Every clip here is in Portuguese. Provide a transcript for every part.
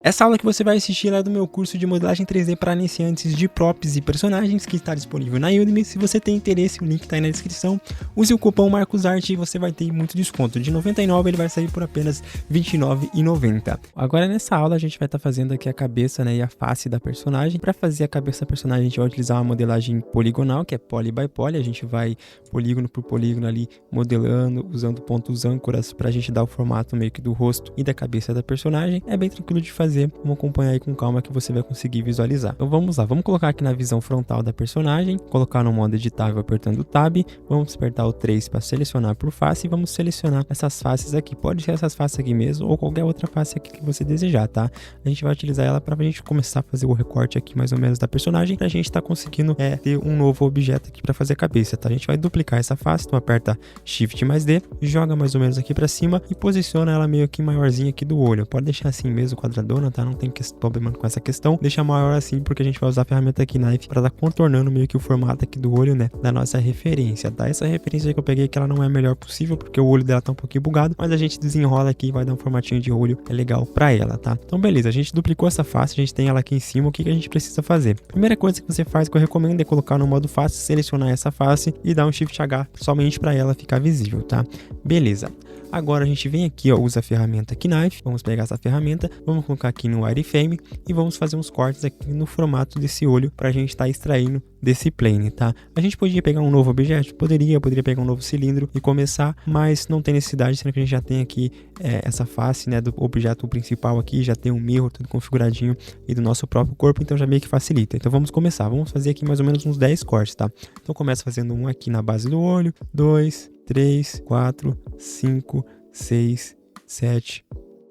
Essa aula que você vai assistir é do meu curso de modelagem 3D para iniciantes de props e personagens, que está disponível na Udemy. Se você tem interesse, o link está aí na descrição. Use o cupom MARCOSART e você vai ter muito desconto. De R$ 99 ele vai sair por apenas R$ 29,90. Agora nessa aula a gente vai estar fazendo aqui a cabeça, né, e a face da personagem. Para fazer a cabeça da personagem a gente vai utilizar uma modelagem poligonal, que é poly by poly. A gente vai polígono por polígono ali modelando, usando pontos âncoras para a gente dar o formato meio que do rosto e da cabeça da personagem. É bem tranquilo de fazer. Vamos acompanhar aí com calma que você vai conseguir visualizar. Então vamos lá, vamos colocar aqui na visão frontal da personagem, colocar no modo editável apertando o Tab, vamos apertar o 3 para selecionar por face e vamos selecionar essas faces aqui. Pode ser essas faces aqui mesmo ou qualquer outra face aqui que você desejar, tá? A gente vai utilizar ela para a gente começar a fazer o recorte aqui mais ou menos da personagem, para a gente estar conseguindo ter um novo objeto aqui para fazer a cabeça, tá? A gente vai duplicar essa face, então aperta Shift mais D, joga mais ou menos aqui para cima e posiciona ela meio que maiorzinha aqui do olho. Pode deixar assim mesmo, quadradona, tá? Não tem problema com essa questão. Deixa maior assim porque a gente vai usar a ferramenta aqui Knife para estar contornando meio que o formato aqui do olho, né, da nossa referência, tá? Essa referência que eu peguei que ela não é a melhor possível porque o olho dela tá um pouquinho bugado, mas a gente desenrola aqui e vai dar um formatinho de olho legal para ela, tá? Então beleza, a gente duplicou essa face, a gente tem ela aqui em cima. O que a gente precisa fazer? Primeira coisa que você faz, que eu recomendo, é colocar no modo face, selecionar essa face e dar um Shift H somente para ela ficar visível, tá? Beleza. Agora a gente vem aqui, ó, usa a ferramenta Knife, vamos pegar essa ferramenta, vamos colocar aqui no wireframe e vamos fazer uns cortes aqui no formato desse olho para a gente estar extraindo desse plane, tá? A gente podia pegar um novo objeto, poderia pegar um novo cilindro e começar, mas não tem necessidade, sendo que a gente já tem aqui essa face, né, do objeto principal aqui, já tem um mirror tudo configuradinho e do nosso próprio corpo, então já meio que facilita. Então vamos começar, vamos fazer aqui mais ou menos uns 10 cortes, tá? Então começa fazendo um aqui na base do olho, 2, 3, 4, 5, 6, 7,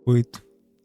8,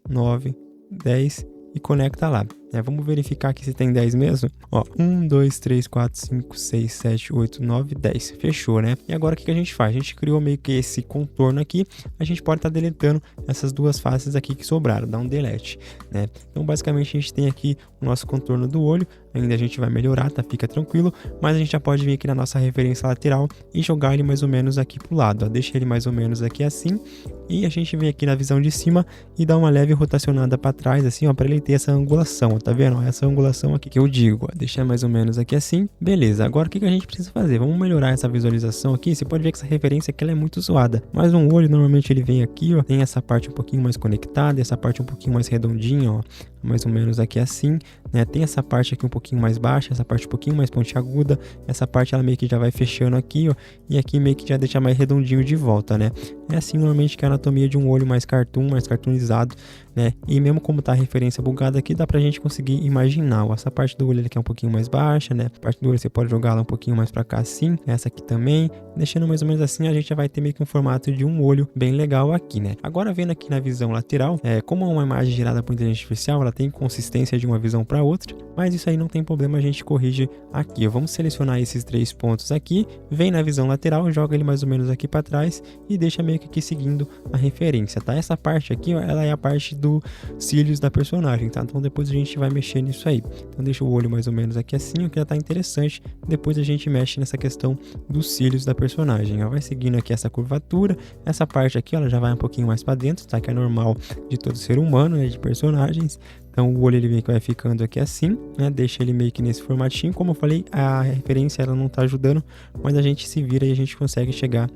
9, 10 e conecta lá. Vamos verificar aqui se tem 10 mesmo. Ó, 1, 2, 3, 4, 5, 6, 7, 8, 9, 10. Fechou, né? E agora o que a gente faz? A gente criou meio que esse contorno aqui. A gente pode estar deletando essas duas faces aqui que sobraram. Dá um delete, né? Então basicamente a gente tem aqui o nosso contorno do olho. Ainda a gente vai melhorar, tá? Fica tranquilo. Mas a gente já pode vir aqui na nossa referência lateral e jogar ele mais ou menos aqui pro lado. Ó. Deixa ele mais ou menos aqui assim. E a gente vem aqui na visão de cima e dá uma leve rotacionada para trás, assim, ó, para ele ter essa angulação. Tá vendo? Essa angulação aqui que eu digo, ó, deixar mais ou menos aqui assim, beleza. Agora o que a gente precisa fazer? Vamos melhorar essa visualização aqui. Você pode ver que essa referência aqui ela é muito zoada, mas um olho normalmente ele vem aqui, ó, tem essa parte um pouquinho mais conectada, essa parte um pouquinho mais redondinha, ó, mais ou menos aqui assim, né? Tem essa parte aqui um pouquinho mais baixa, essa parte um pouquinho mais pontiaguda, essa parte ela meio que já vai fechando aqui, ó, e aqui meio que já deixa mais redondinho de volta, né? É assim normalmente que é a anatomia de um olho mais cartoon, mais cartoonizado, né? E mesmo como tá a referência bugada aqui, dá pra gente conseguir imaginar, ó, essa parte do olho aqui é um pouquinho mais baixa, né? A parte do olho você pode jogar ela um pouquinho mais pra cá assim, essa aqui também, deixando mais ou menos assim, a gente já vai ter meio que um formato de um olho bem legal aqui, né? Agora vendo aqui na visão lateral, como é uma imagem gerada por inteligência artificial, ela tem consistência de uma visão para outra, mas isso aí não tem problema, a gente corrige aqui. Vamos selecionar esses 3 pontos aqui, vem na visão lateral, joga ele mais ou menos aqui para trás e deixa meio que aqui seguindo a referência, tá? Essa parte aqui, ó, ela é a parte do cílios da personagem, tá? Então depois a gente vai mexer nisso aí. Então deixa o olho mais ou menos aqui assim, o que já tá interessante. Depois a gente mexe nessa questão dos cílios da personagem, ó. Vai seguindo aqui essa curvatura, essa parte aqui, ela já vai um pouquinho mais para dentro, tá? Que é normal de todo ser humano, né? De personagens. Então o olho ele meio que vai ficando aqui assim, né? Deixa ele meio que nesse formatinho. Como eu falei, a referência ela não tá ajudando, mas a gente se vira e a gente consegue chegar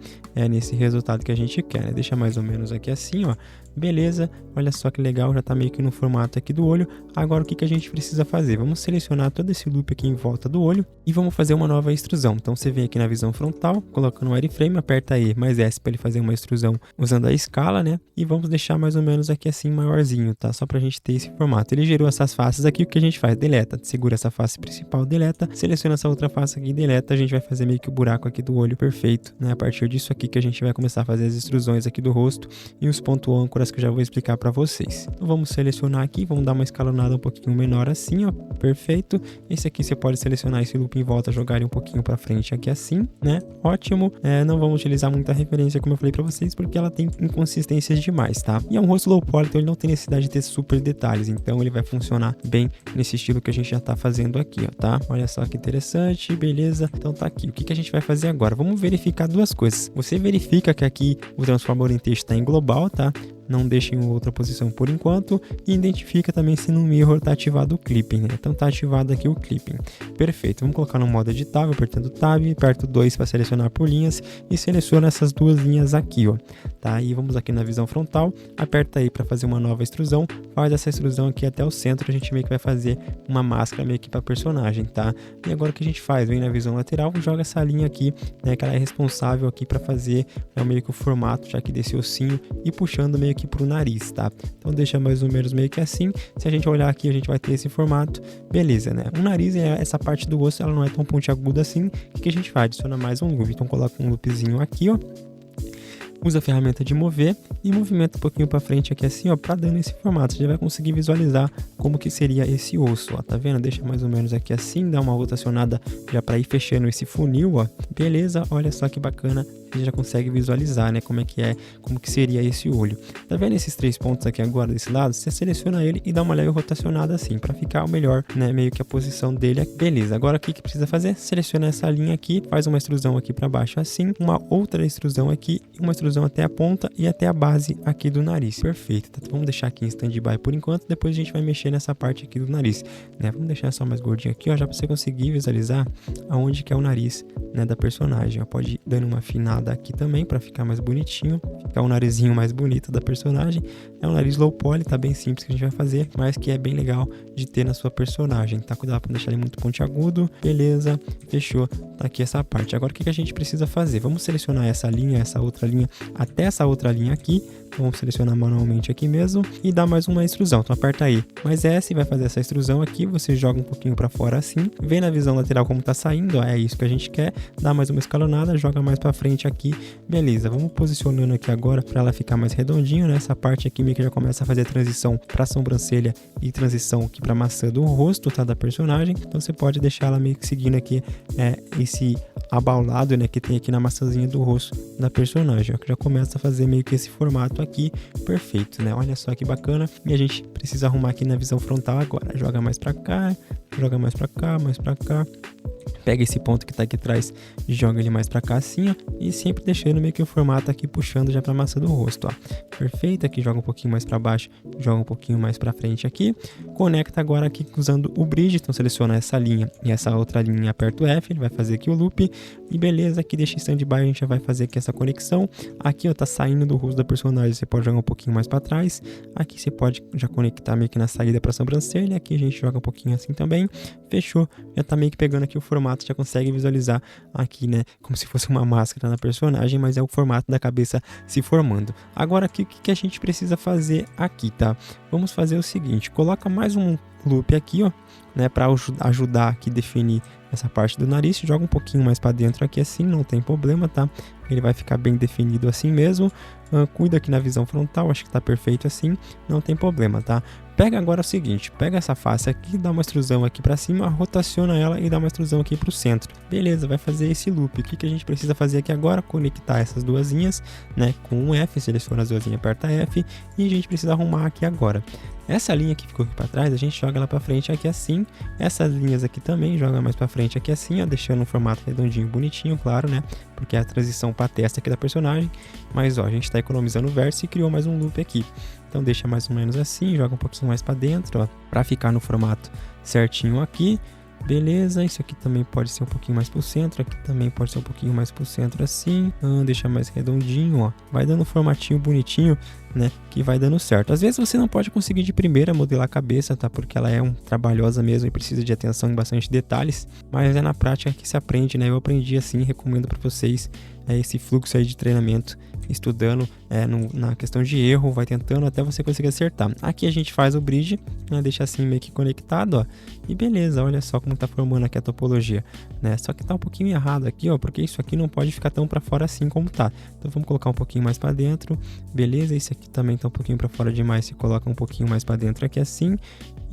nesse resultado que a gente quer, né? Deixa mais ou menos aqui assim, ó. Beleza, olha só que legal, já tá meio que no formato aqui do olho. Agora o que a gente precisa fazer? Vamos selecionar todo esse loop aqui em volta do olho e vamos fazer uma nova extrusão. Então você vem aqui na visão frontal, coloca no wireframe, aperta E mais S para ele fazer uma extrusão usando a escala, né? E vamos deixar mais ou menos aqui assim maiorzinho, tá? Só pra gente ter esse formato. Ele gerou essas faces aqui, o que a gente faz? Deleta, segura essa face principal, deleta, seleciona essa outra face aqui, deleta, a gente vai fazer meio que o buraco aqui do olho perfeito, né? A partir disso aqui que a gente vai começar a fazer as extrusões aqui do rosto e os pontos âncoras que eu já vou explicar para vocês. Então vamos selecionar aqui, vamos dar uma escalonada um pouquinho menor assim, ó, perfeito. Esse aqui você pode selecionar esse loop em volta, jogar ele um pouquinho para frente aqui assim, né? Ótimo. Não vamos utilizar muita referência, como eu falei para vocês, porque ela tem inconsistências demais, tá? E é um rosto low poly, então ele não tem necessidade de ter super detalhes, então ele vai funcionar bem nesse estilo que a gente já tá fazendo aqui, ó, tá? Olha só que interessante, beleza? Então tá aqui. O que a gente vai fazer agora? Vamos verificar duas coisas. Você verifica que aqui o Transform Orientation está em global, tá? não deixe em outra posição por enquanto, e identifica também se no mirror está ativado o clipping, né? Então está ativado aqui o clipping. Perfeito, vamos colocar no modo editável, apertando Tab, aperto 2 para selecionar por linhas e seleciona essas duas linhas aqui, ó, tá? E vamos aqui na visão frontal, aperta aí para fazer uma nova extrusão, faz essa extrusão aqui até o centro, a gente meio que vai fazer uma máscara meio que para personagem, tá? E agora o que a gente faz? Vem na visão lateral, joga essa linha aqui, né, que ela é responsável aqui para fazer meio que o formato já aqui desse ossinho e puxando meio que pro nariz, tá? Então deixa mais ou menos meio que assim. Se a gente olhar aqui, a gente vai ter esse formato, beleza, né? O nariz, essa parte do osso, ela não é tão pontiaguda assim. O que a gente faz? Adiciona mais um loop. Então coloca um loopzinho aqui, ó. Usa a ferramenta de mover e movimenta um pouquinho para frente aqui assim, ó, para dando esse formato. Você já vai conseguir visualizar como que seria esse osso, ó, tá vendo? Deixa mais ou menos aqui assim, dá uma rotacionada já para ir fechando esse funil, ó. Beleza? Olha só que bacana. A gente já consegue visualizar, né, como que seria esse olho. Tá vendo esses 3 pontos aqui agora desse lado? Você seleciona ele e dá uma leve rotacionada assim, para ficar o melhor, né, meio que a posição dele. Beleza, agora o que precisa fazer? Seleciona essa linha aqui, faz uma extrusão aqui para baixo assim, uma outra extrusão aqui, e uma extrusão até a ponta e até a base aqui do nariz. Perfeito, tá? Vamos deixar aqui em stand-by por enquanto, depois a gente vai mexer nessa parte aqui do nariz, né? Vamos deixar só mais gordinho aqui, ó, já para você conseguir visualizar aonde que é o nariz, né, da personagem, ó. Pode ir dando uma afinada aqui também para ficar mais bonitinho, ficar o narizinho mais bonito da personagem. É um nariz low poly, tá bem simples que a gente vai fazer, mas que é bem legal de ter na sua personagem, tá? Cuidado para não deixar ele muito pontiagudo. Beleza, fechou, tá aqui essa parte. Agora o que a gente precisa fazer? Vamos selecionar essa linha, essa outra linha, até essa outra linha aqui. Vamos selecionar manualmente aqui mesmo e dar mais uma extrusão. Então aperta aí mais S, vai fazer essa extrusão aqui, você joga um pouquinho para fora assim, vem na visão lateral como tá saindo, ó, é isso que a gente quer, dá mais uma escalonada, joga mais para frente aqui, beleza. Vamos posicionando aqui agora para ela ficar mais redondinho, né? Essa parte aqui meio que já começa a fazer a transição para sobrancelha e transição aqui para maçã do rosto, tá, da personagem. Então você pode deixar ela meio que seguindo aqui esse abaulado, né, que tem aqui na maçãzinha do rosto da personagem, ó, que já começa a fazer meio que esse formato aqui, perfeito, né? Olha só que bacana. E a gente precisa arrumar aqui na visão frontal agora. Joga mais pra cá, joga mais pra cá, mais pra cá. Pega esse ponto que tá aqui atrás e joga ele mais pra cá assim, ó. E sempre deixando meio que o formato aqui puxando já pra massa do rosto, ó. Perfeito, aqui joga um pouquinho mais pra baixo, joga um pouquinho mais pra frente aqui. Conecta agora aqui usando o bridge, então seleciona essa linha e essa outra linha, aperta o F, ele vai fazer aqui o loop. E beleza, aqui deixa em stand-by, a gente já vai fazer aqui essa conexão. Aqui, ó, tá saindo do rosto da personagem, você pode jogar um pouquinho mais pra trás. Aqui você pode já conectar meio que na saída pra sobrancelha. Aqui a gente joga um pouquinho assim também. Fechou, já tá meio que pegando aqui o formato, já consegue visualizar aqui, né, como se fosse uma máscara na personagem, mas é o formato da cabeça se formando. Agora aqui, o que a gente precisa fazer aqui, tá? Vamos fazer o seguinte, coloca mais um loop aqui, ó, né, para ajudar aqui a definir essa parte do nariz, joga um pouquinho mais para dentro aqui assim, não tem problema, tá? Ele vai ficar bem definido assim mesmo. Cuida aqui na visão frontal, acho que tá perfeito assim, não tem problema, tá? Pega agora o seguinte, pega essa face aqui, dá uma extrusão aqui para cima, rotaciona ela e dá uma extrusão aqui para o centro. Beleza, vai fazer esse loop. O que a gente precisa fazer aqui agora? Conectar essas duas linhas, né, com um F, seleciona as duas linhas, aperta F e a gente precisa arrumar aqui agora. Essa linha que ficou aqui para trás, a gente joga ela para frente aqui assim. Essas linhas aqui também joga mais para frente aqui assim, ó, deixando um formato redondinho, bonitinho, claro, né? Porque é a transição para a testa aqui da personagem. Mas ó, a gente está economizando o verso e criou mais um loop aqui. Então deixa mais ou menos assim, joga um pouquinho mais para dentro, ó, para ficar no formato certinho aqui. Beleza, isso aqui também pode ser um pouquinho mais pro centro, aqui também pode ser um pouquinho mais pro centro assim, deixa mais redondinho, ó, vai dando um formatinho bonitinho, né, que vai dando certo. Às vezes você não pode conseguir de primeira modelar a cabeça, tá, porque ela é trabalhosa mesmo e precisa de atenção em bastante detalhes, mas é na prática que se aprende, né, eu aprendi assim, recomendo para vocês esse fluxo aí de treinamento, estudando na questão de erro, vai tentando até você conseguir acertar. Aqui a gente faz o bridge, né, deixa assim meio que conectado, ó, e beleza, olha só como tá formando aqui a topologia, né, só que tá um pouquinho errado aqui, ó, porque isso aqui não pode ficar tão para fora assim como tá, então vamos colocar um pouquinho mais para dentro, beleza, esse aqui também tá um pouquinho para fora demais, se coloca um pouquinho mais para dentro aqui assim,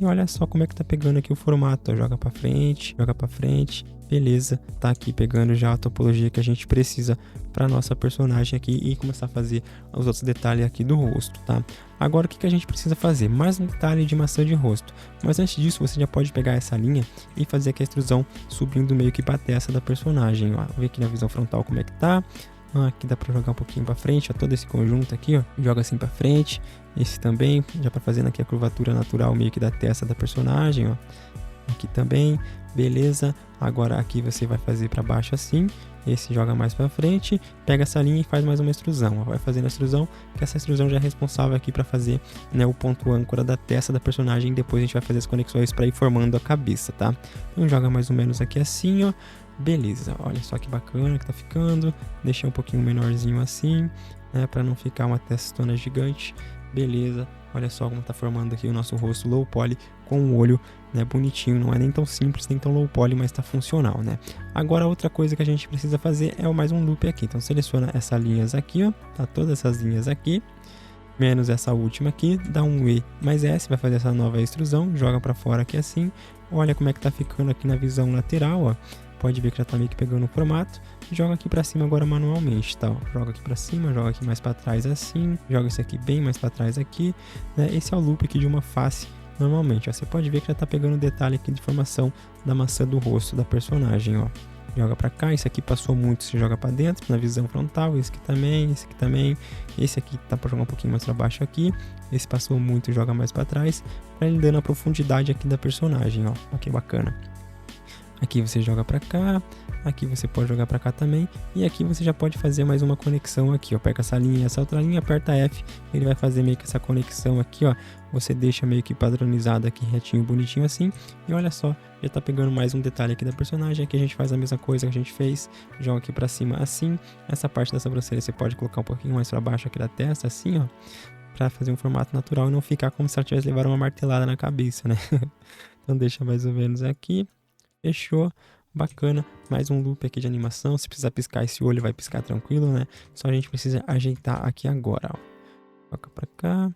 e olha só como é que tá pegando aqui o formato, ó, joga para frente, beleza, tá aqui pegando já a topologia que a gente precisa para nossa personagem aqui e começar a fazer os outros detalhes aqui do rosto, tá? Agora o que a gente precisa fazer? Mais um detalhe de maçã de rosto, mas antes disso você já pode pegar essa linha e fazer aqui a extrusão subindo meio que para a testa da personagem, ó. Vê aqui na visão frontal como é que tá, Aqui dá pra jogar um pouquinho pra frente, ó, todo esse conjunto aqui, ó, joga assim pra frente. Esse também, já pra fazendo aqui a curvatura natural meio que da testa da personagem, ó. Aqui também, beleza. Agora aqui você vai fazer pra baixo assim. Esse joga mais pra frente, pega essa linha e faz mais uma extrusão, ó. Vai fazendo a extrusão, que essa extrusão já é responsável aqui pra fazer, né, o ponto âncora da testa da personagem. Depois a gente vai fazer as conexões pra ir formando a cabeça, tá? Então joga mais ou menos aqui assim, ó. Beleza, olha só que bacana que tá ficando. Deixei um pouquinho menorzinho assim, né, pra não ficar uma testona gigante. Beleza, olha só como tá formando aqui o nosso rosto low poly com o olho, né, bonitinho. Não é nem tão simples, nem tão low poly, mas tá funcional, né? Agora outra coisa que a gente precisa fazer é mais um loop aqui. Então seleciona essas linhas aqui, ó, tá? Todas essas linhas aqui, menos essa última aqui, dá um E mais S, vai fazer essa nova extrusão, joga pra fora aqui assim. Olha como é que tá ficando aqui na visão lateral, ó. Pode ver que já tá meio que pegando o formato. Joga aqui pra cima agora manualmente, tá? Ó, joga aqui pra cima, joga aqui mais pra trás assim. Joga esse aqui bem mais pra trás aqui, né? Esse é o loop aqui de uma face normalmente, ó. Você pode ver que já tá pegando o detalhe aqui de formação da maçã do rosto da personagem, ó. Joga pra cá, esse aqui passou muito, você joga pra dentro, na visão frontal. Esse aqui também, esse aqui também. Esse aqui tá pra jogar um pouquinho mais pra baixo aqui. Esse passou muito, joga mais pra trás, pra ele dando a profundidade aqui da personagem, ó. Ó que bacana. Aqui você joga pra cá, aqui você pode jogar pra cá também, e aqui você já pode fazer mais uma conexão aqui, ó. Pega essa linha e essa outra linha, aperta F, ele vai fazer meio que essa conexão aqui, ó. Você deixa meio que padronizado aqui, retinho, bonitinho assim, e olha só, já tá pegando mais um detalhe aqui da personagem. Aqui a gente faz a mesma coisa que a gente fez, joga aqui pra cima assim. Essa parte da sobrancelha você pode colocar um pouquinho mais pra baixo aqui da testa, assim, ó, pra fazer um formato natural e não ficar como se ela tivesse levado uma martelada na cabeça, né? Então deixa mais ou menos aqui. Fechou, bacana. Mais um loop aqui de animação. Se precisar piscar esse olho, vai piscar tranquilo, né? Só a gente precisa ajeitar aqui agora, ó. Toca pra cá.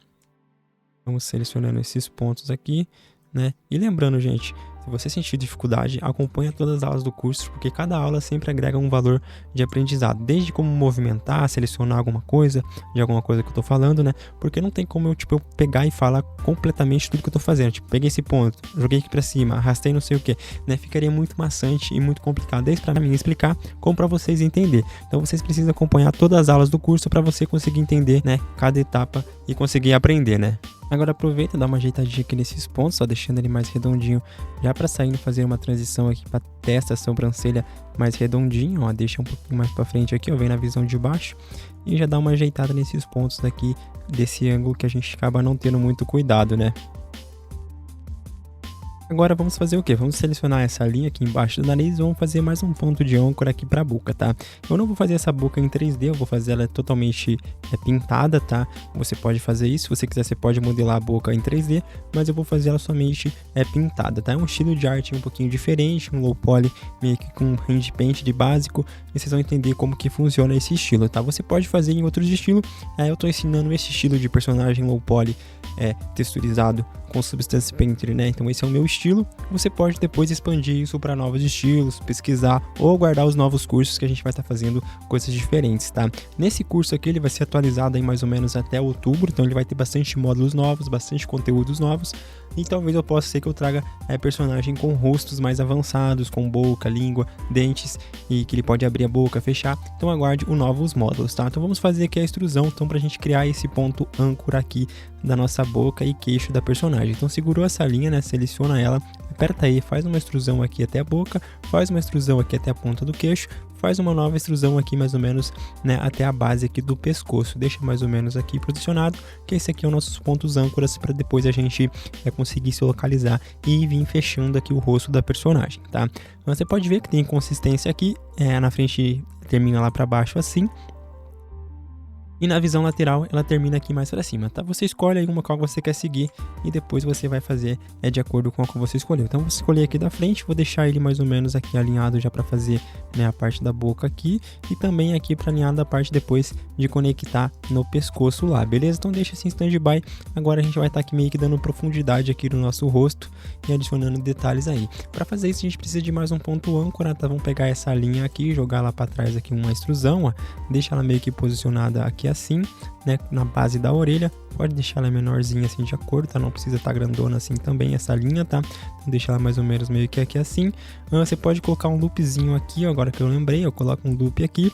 Vamos selecionando esses pontos aqui, né? E lembrando, gente, se você sentir dificuldade, acompanha todas as aulas do curso, porque cada aula sempre agrega um valor de aprendizado, desde como movimentar, selecionar alguma coisa, de alguma coisa que eu tô falando, né? Porque não tem como eu pegar e falar completamente tudo que eu tô fazendo. Tipo, peguei esse ponto, joguei aqui pra cima, arrastei não sei o que, né? Ficaria muito maçante e muito complicado, desde pra mim explicar, como pra vocês entender. Então vocês precisam acompanhar todas as aulas do curso para você conseguir entender, né, cada etapa e conseguir aprender, né? Agora aproveita e dá uma ajeitadinha aqui nesses pontos, só deixando ele mais redondinho, já para saindo fazer uma transição aqui para testa, sobrancelha mais redondinho, ó, deixa um pouquinho mais para frente aqui, ó, vem na visão de baixo e já dá uma ajeitada nesses pontos daqui desse ângulo que a gente acaba não tendo muito cuidado, né? Agora vamos fazer o que? Vamos selecionar essa linha aqui embaixo do nariz e vamos fazer mais um ponto de âncora aqui para a boca, tá? Eu não vou fazer essa boca em 3D, eu vou fazer ela totalmente pintada, tá? Você pode fazer isso, se você quiser você pode modelar a boca em 3D, mas eu vou fazer ela somente pintada, tá? É um estilo de arte um pouquinho diferente, um low poly meio que com hand paint de básico, e vocês vão entender como que funciona esse estilo, tá? Você pode fazer em outros estilos, eu tô ensinando esse estilo de personagem low poly texturizado com Substance Painter, né? Então esse é o meu estilo. Você pode depois expandir isso para novos estilos, pesquisar ou guardar os novos cursos que a gente vai estar fazendo coisas diferentes, tá? Nesse curso aqui ele vai ser atualizado aí mais ou menos até outubro, então ele vai ter bastante módulos novos, bastante conteúdos novos, e talvez eu possa ser que eu traga personagem com rostos mais avançados, com boca, língua, dentes, e que ele pode abrir a boca, fechar. Então aguarde os novos módulos, tá? Então vamos fazer aqui a extrusão, então pra gente criar esse ponto âncora aqui da nossa boca e queixo da personagem. Então segurou essa linha, né? Seleciona ela, aperta aí, faz uma extrusão aqui até a boca, faz uma extrusão aqui até a ponta do queixo, faz uma nova extrusão aqui mais ou menos, né, até a base aqui do pescoço. Deixa mais ou menos aqui posicionado, que esse aqui é os nossos pontos âncoras para depois a gente conseguir se localizar e vir fechando aqui o rosto da personagem, tá? Então, você pode ver que tem consistência aqui, na frente termina lá para baixo assim, e na visão lateral ela termina aqui mais para cima, tá? Você escolhe aí uma qual você quer seguir e depois você vai fazer de acordo com a que você escolheu. Então vou escolher aqui da frente, vou deixar ele mais ou menos aqui alinhado já para fazer, né, a parte da boca aqui e também aqui para alinhar da parte depois de conectar no pescoço lá, beleza? Então deixa assim stand-by. Agora a gente vai estar aqui meio que dando profundidade aqui no nosso rosto e adicionando detalhes aí. Para fazer isso a gente precisa de mais um ponto âncora, tá? Vamos pegar essa linha aqui, jogar lá para trás aqui uma extrusão, ó, deixa ela meio que posicionada aqui assim, né, na base da orelha. Pode deixar ela menorzinha assim de acordo, tá? Não precisa estar grandona assim também essa linha, tá? Então deixa ela mais ou menos meio que aqui assim. Você pode colocar um loopzinho aqui, ó, agora que eu lembrei, eu coloco um loop aqui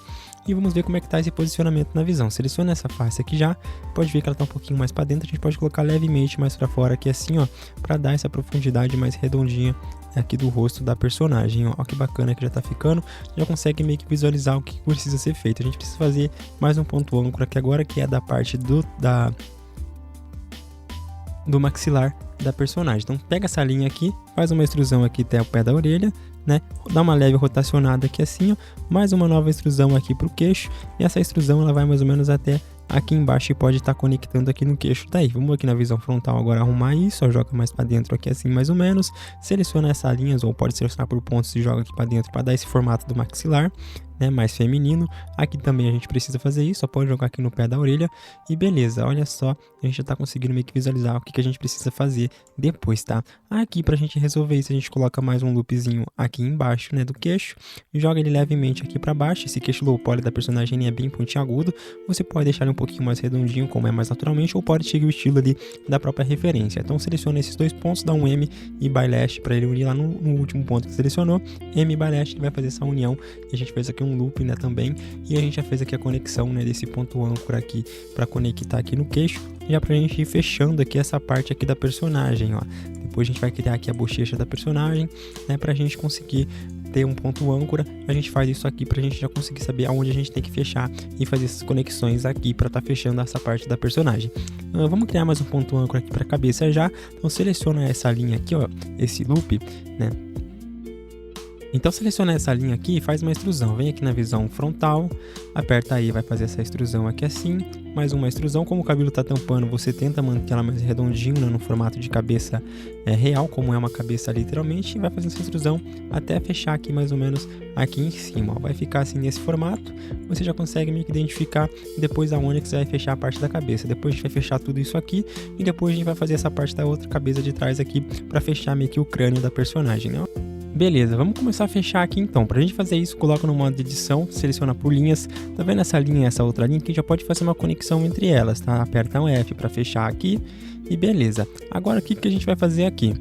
e vamos ver como é que tá esse posicionamento na visão. Seleciona essa face aqui já, pode ver que ela tá um pouquinho mais para dentro, a gente pode colocar levemente mais para fora aqui assim, ó, para dar essa profundidade mais redondinha aqui do rosto da personagem, ó que bacana que já tá ficando, já consegue meio que visualizar o que precisa ser feito. A gente precisa fazer mais um ponto âncora aqui agora, que é da parte do maxilar da personagem. Então pega essa linha aqui, faz uma extrusão aqui até o pé da orelha, né? Dá uma leve rotacionada aqui assim, ó, mais uma nova extrusão aqui pro queixo, e essa extrusão ela vai mais ou menos até aqui embaixo e pode estar conectando aqui no queixo. Daí, vamos aqui na visão frontal agora arrumar isso, ó, joga mais para dentro aqui assim mais ou menos, seleciona essas linhas ou pode selecionar por pontos e joga aqui para dentro para dar esse formato do maxilar, né, mais feminino. Aqui também a gente precisa fazer isso, só pode jogar aqui no pé da orelha e beleza, olha só, a gente já tá conseguindo meio que visualizar o que a gente precisa fazer depois, tá? Aqui pra gente resolver isso, a gente coloca mais um loopzinho aqui embaixo, né, do queixo, e joga ele levemente aqui pra baixo. Esse queixo low poly da personagem é bem pontiagudo, você pode deixar ele um pouquinho mais redondinho, como é mais naturalmente, ou pode seguir o estilo ali da própria referência. Então seleciona esses dois pontos, dá um M e bylash para ele unir lá no último ponto que selecionou, M e bylash, ele vai fazer essa união, e a gente fez aqui um loop, né, também, e a gente já fez aqui a conexão, né, desse ponto âncora aqui para conectar aqui no queixo, já pra gente ir fechando aqui essa parte aqui da personagem, ó. Depois a gente vai criar aqui a bochecha da personagem, né, pra gente conseguir ter um ponto âncora. A gente faz isso aqui pra gente já conseguir saber aonde a gente tem que fechar e fazer essas conexões aqui para tá fechando essa parte da personagem. Vamos criar mais um ponto âncora aqui pra cabeça já, então seleciona essa linha aqui, ó, esse loop, né. Então seleciona essa linha aqui e faz uma extrusão, vem aqui na visão frontal, aperta aí, vai fazer essa extrusão aqui assim, mais uma extrusão. Como o cabelo tá tampando, você tenta manter ela mais redondinho, né, no formato de cabeça real, como é uma cabeça literalmente, e vai fazer essa extrusão até fechar aqui mais ou menos aqui em cima, ó. Vai ficar assim nesse formato, você já consegue meio que identificar depois aonde que você vai fechar a parte da cabeça. Depois a gente vai fechar tudo isso aqui e depois a gente vai fazer essa parte da outra cabeça de trás aqui para fechar meio que o crânio da personagem, né? Beleza, vamos começar a fechar aqui então. Pra gente fazer isso, coloca no modo de edição, seleciona por linhas. Tá vendo essa linha e essa outra linha? Que já pode fazer uma conexão entre elas, tá? Aperta um F para fechar aqui e beleza. Agora o que a gente vai fazer aqui?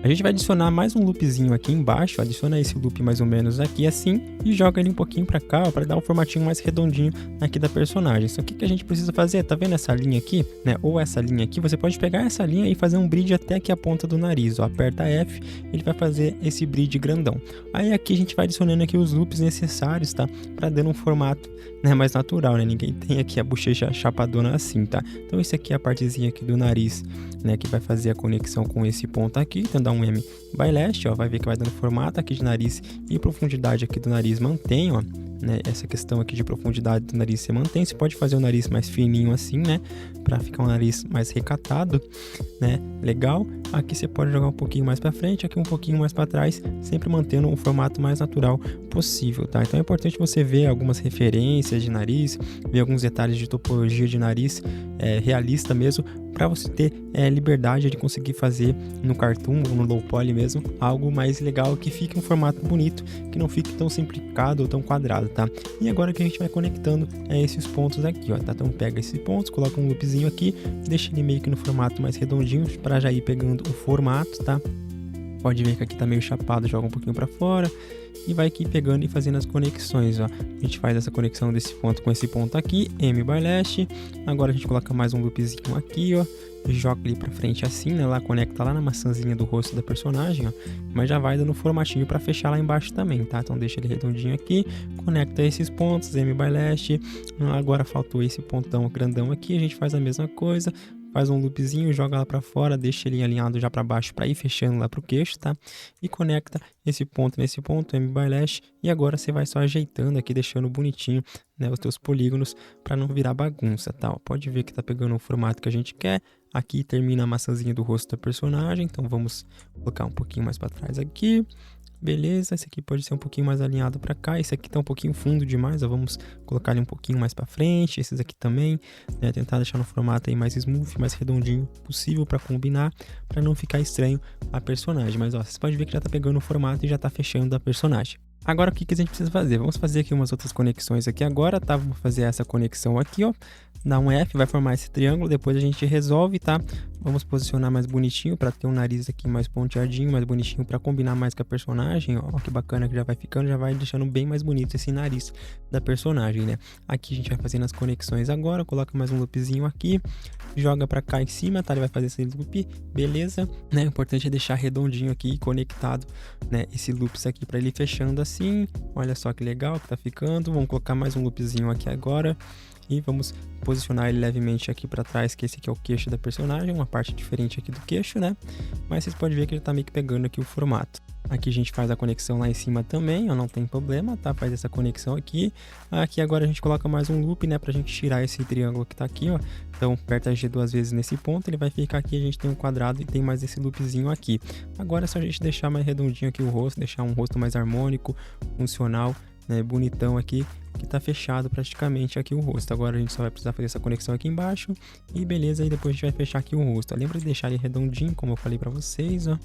A gente vai adicionar mais um loopzinho aqui embaixo, adiciona esse loop mais ou menos aqui assim e joga ele um pouquinho para cá, para dar um formatinho mais redondinho aqui da personagem. Só que o que a gente precisa fazer, tá vendo essa linha aqui, né, ou essa linha aqui, você pode pegar essa linha e fazer um bridge até aqui a ponta do nariz, ó, aperta F, ele vai fazer esse bridge grandão. Aí aqui a gente vai adicionando aqui os loops necessários, tá, para dando um formato, né, mais natural, né, ninguém tem aqui a bochecha chapadona assim, tá. Então esse aqui é a partezinha aqui do nariz, né, que vai fazer a conexão com esse ponto aqui, então dá um M bylash, ó, vai ver que vai dando formato aqui de nariz e profundidade aqui do nariz mantém, ó, né, essa questão aqui de profundidade do nariz você mantém. Você pode fazer o nariz mais fininho assim, né, para ficar um nariz mais recatado, né, legal. Aqui você pode jogar um pouquinho mais para frente, aqui um pouquinho mais para trás, sempre mantendo um formato mais natural possível, tá? Então é importante você ver algumas referências de nariz, ver alguns detalhes de topologia de nariz realista mesmo, para você ter liberdade de conseguir fazer no cartoon ou no low poly mesmo, algo mais legal, que fique um formato bonito, que não fique tão simplificado ou tão quadrado, tá? E agora que a gente vai conectando esses pontos aqui, ó, tá? Então pega esses pontos, coloca um loopzinho aqui, deixa ele meio que no formato mais redondinho, para já ir pegando o formato, tá? Pode ver que aqui tá meio chapado, joga um pouquinho para fora e vai aqui pegando e fazendo as conexões, ó. A gente faz essa conexão desse ponto com esse ponto aqui, M bylash. Agora a gente coloca mais um loopzinho aqui, ó. Joga ele para frente assim, né? Lá conecta lá na maçãzinha do rosto da personagem, ó. Mas já vai dando formatinho para fechar lá embaixo também, tá? Então deixa ele redondinho aqui, conecta esses pontos, M bylash. Agora faltou esse pontão grandão aqui, a gente faz a mesma coisa. Faz um loopzinho, joga lá para fora, deixa ele alinhado já para baixo para ir fechando lá pro queixo, tá? E conecta esse ponto nesse ponto, M bylash, e agora você vai só ajeitando aqui, deixando bonitinho, né, os teus polígonos para não virar bagunça, tá? Ó, pode ver que tá pegando o formato que a gente quer. Aqui termina a maçãzinha do rosto da personagem, então vamos colocar um pouquinho mais para trás aqui. Beleza, esse aqui pode ser um pouquinho mais alinhado para cá, esse aqui tá um pouquinho fundo demais, ó, vamos colocar ele um pouquinho mais para frente, esses aqui também, né, tentar deixar no formato aí mais smooth, mais redondinho possível para combinar, para não ficar estranho a personagem, mas ó, você pode ver que já tá pegando o formato e já tá fechando a personagem. Agora o que a gente precisa fazer? Vamos fazer aqui umas outras conexões aqui agora, tá? Vamos fazer essa conexão aqui, ó. Dá um F, vai formar esse triângulo, depois a gente resolve, tá? Vamos posicionar mais bonitinho para ter um nariz aqui mais ponteadinho, mais bonitinho para combinar mais com a personagem. Ó, que bacana que já vai ficando, já vai deixando bem mais bonito esse nariz da personagem, né? Aqui a gente vai fazendo as conexões agora, coloca mais um loopzinho aqui, joga para cá em cima, tá? Ele vai fazer esse loop, beleza, né? O importante é deixar redondinho aqui, conectado, né? Esse loops aqui para ele fechando assim. Olha só que legal que tá ficando. Vamos colocar mais um loopzinho aqui agora. E vamos posicionar ele levemente aqui para trás, que esse aqui é o queixo da personagem, uma parte diferente aqui do queixo, né? Mas vocês podem ver que ele tá meio que pegando aqui o formato. Aqui a gente faz a conexão lá em cima também, ó, não tem problema, tá? Faz essa conexão aqui. Aqui agora a gente coloca mais um loop, né? Pra gente tirar esse triângulo que tá aqui, ó. Então, aperta G duas vezes nesse ponto, ele vai ficar aqui, a gente tem um quadrado e tem mais esse loopzinho aqui. Agora é só a gente deixar mais redondinho aqui o rosto, deixar um rosto mais harmônico, funcional, né? Bonitão aqui, que tá fechado praticamente aqui o rosto. Agora a gente só vai precisar fazer essa conexão aqui embaixo e beleza, e depois a gente vai fechar aqui o rosto. Ó, lembra de deixar ele redondinho, como eu falei pra vocês, ó.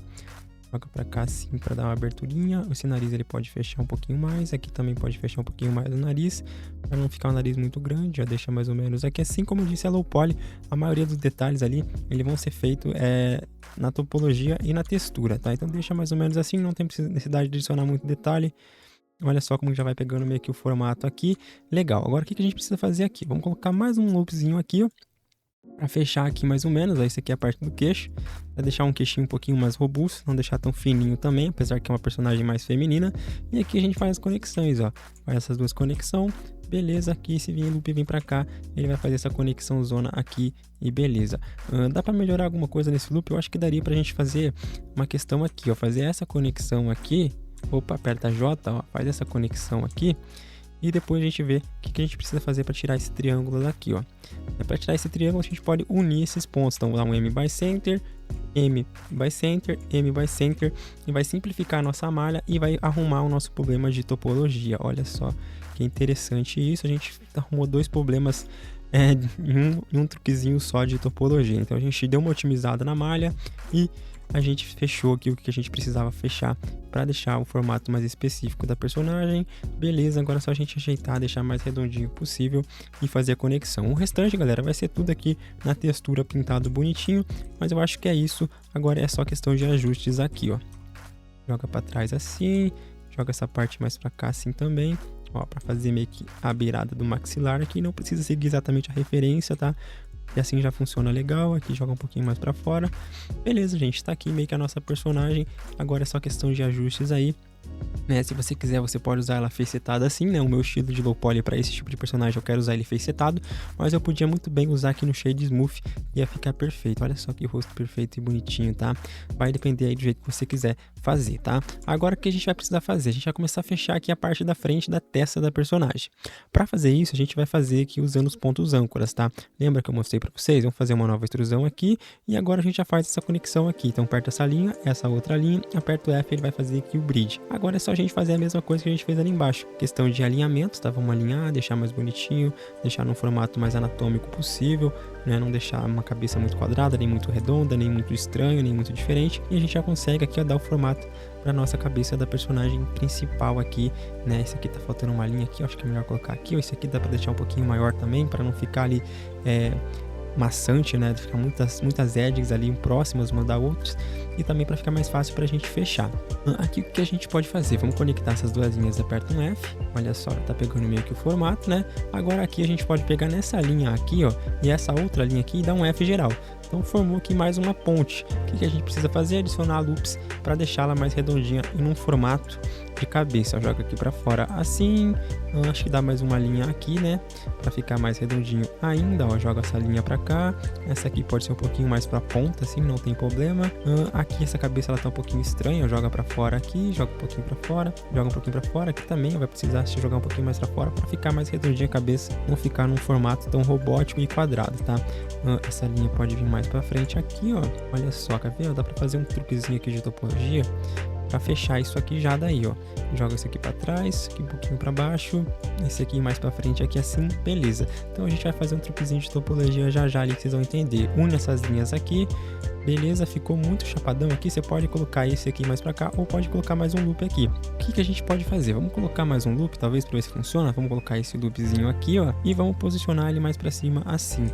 Joga pra cá assim pra dar uma aberturinha. Esse nariz ele pode fechar um pouquinho mais. Aqui também pode fechar um pouquinho mais o nariz, para não ficar um nariz muito grande. Já deixa mais ou menos aqui. Assim como eu disse, a low poly, a maioria dos detalhes ali, eles vão ser feitos na topologia e na textura, tá? Então deixa mais ou menos assim, não tem necessidade de adicionar muito detalhe. Olha só como já vai pegando meio que o formato aqui. Legal. Agora o que a gente precisa fazer aqui? Vamos colocar mais um loopzinho aqui, ó, para fechar aqui mais ou menos. Ó, esse aqui é a parte do queixo, para deixar um queixinho um pouquinho mais robusto, não deixar tão fininho também, apesar que é uma personagem mais feminina. E aqui a gente faz as conexões, ó, faz essas duas conexões, beleza. Aqui se vir loop vem para cá, ele vai fazer essa conexão zona aqui e beleza. Dá para melhorar alguma coisa nesse loop? Eu acho que daria pra gente fazer uma questão aqui, ó, fazer essa conexão aqui. Opa, aperta J, ó, faz essa conexão aqui. E depois a gente vê o que a gente precisa fazer para tirar esse triângulo daqui, ó. Para tirar esse triângulo, a gente pode unir esses pontos. Então, vou dar um M by Center, M by Center, M by Center. E vai simplificar a nossa malha e vai arrumar o nosso problema de topologia. Olha só que interessante isso. A gente arrumou dois problemas em um truquezinho só de topologia. Então, a gente deu uma otimizada na malha e a gente fechou aqui o que a gente precisava fechar para deixar o formato mais específico da personagem. Beleza, agora é só a gente ajeitar, deixar mais redondinho possível e fazer a conexão. O restante, galera, vai ser tudo aqui na textura pintado bonitinho, mas eu acho que é isso. Agora é só questão de ajustes aqui, ó. Joga para trás assim, joga essa parte mais para cá assim também, ó, para fazer meio que a beirada do maxilar aqui. Não precisa seguir exatamente a referência, tá? E assim já funciona legal. Aqui joga um pouquinho mais para fora. Beleza, gente, tá aqui meio que a nossa personagem. Agora é só questão de ajustes aí, né? Se você quiser, você pode usar ela facetada assim, né? O meu estilo de low poly para esse tipo de personagem, eu quero usar ele facetado, mas eu podia muito bem usar aqui no shade smooth, ia ficar perfeito. Olha só que rosto perfeito e bonitinho, tá? Vai depender aí do jeito que você quiser fazer, tá? Agora o que a gente vai precisar fazer? A gente vai começar a fechar aqui a parte da frente da testa da personagem. Para fazer isso, a gente vai fazer aqui usando os pontos âncoras, tá? Lembra que eu mostrei para vocês? Vamos fazer uma nova extrusão aqui e agora a gente já faz essa conexão aqui. Então aperta essa linha, essa outra linha, aperta o F, ele vai fazer aqui o bridge. Agora é só a gente fazer a mesma coisa que a gente fez ali embaixo. Questão de alinhamento, tá? Vamos alinhar, deixar mais bonitinho, deixar num formato mais anatômico possível, né? Não deixar uma cabeça muito quadrada, nem muito redonda, nem muito estranho, nem muito diferente. E a gente já consegue aqui, ó, dar o formato para nossa cabeça da personagem principal aqui, né? Esse aqui tá faltando uma linha aqui, acho que é melhor colocar aqui. Ou esse aqui dá para deixar um pouquinho maior também, para não ficar ali maçante, né? Ficar muitas edges ali próximas uma da outra, e também para ficar mais fácil para a gente fechar. Aqui o que a gente pode fazer? Vamos conectar essas duas linhas, aperta um F, olha só, tá pegando meio que o formato, né? Agora aqui a gente pode pegar nessa linha aqui, ó, e essa outra linha aqui e dar um F geral. Então formou aqui mais uma ponte. O que a gente precisa fazer? Adicionar loops para deixá-la mais redondinha em um formato de cabeça. Joga aqui para fora assim, acho que dá mais uma linha aqui, né, para ficar mais redondinho ainda, ó. Joga essa linha para cá, essa aqui pode ser um pouquinho mais para ponta assim, não tem problema. Aqui essa cabeça ela tá um pouquinho estranha, joga para fora aqui, joga um pouquinho para fora, joga um pouquinho para fora. Aqui também vai precisar se jogar um pouquinho mais para fora para ficar mais redondinha a cabeça, não ficar num formato tão robótico e quadrado, tá? Essa linha pode vir mais para frente aqui, ó. Olha só, quer ver? Dá para fazer um truquezinho aqui de topologia para fechar isso aqui já daí, ó. Joga esse aqui para trás, aqui um pouquinho para baixo, esse aqui mais para frente aqui assim, beleza. Então a gente vai fazer um truquezinho de topologia já ali que vocês vão entender. Une essas linhas aqui, beleza, ficou muito chapadão aqui. Você pode colocar esse aqui mais para cá ou pode colocar mais um loop aqui. O que a gente pode fazer? Vamos colocar mais um loop, talvez, para ver se funciona. Vamos colocar esse loopzinho aqui, ó, e vamos posicionar ele mais para cima assim.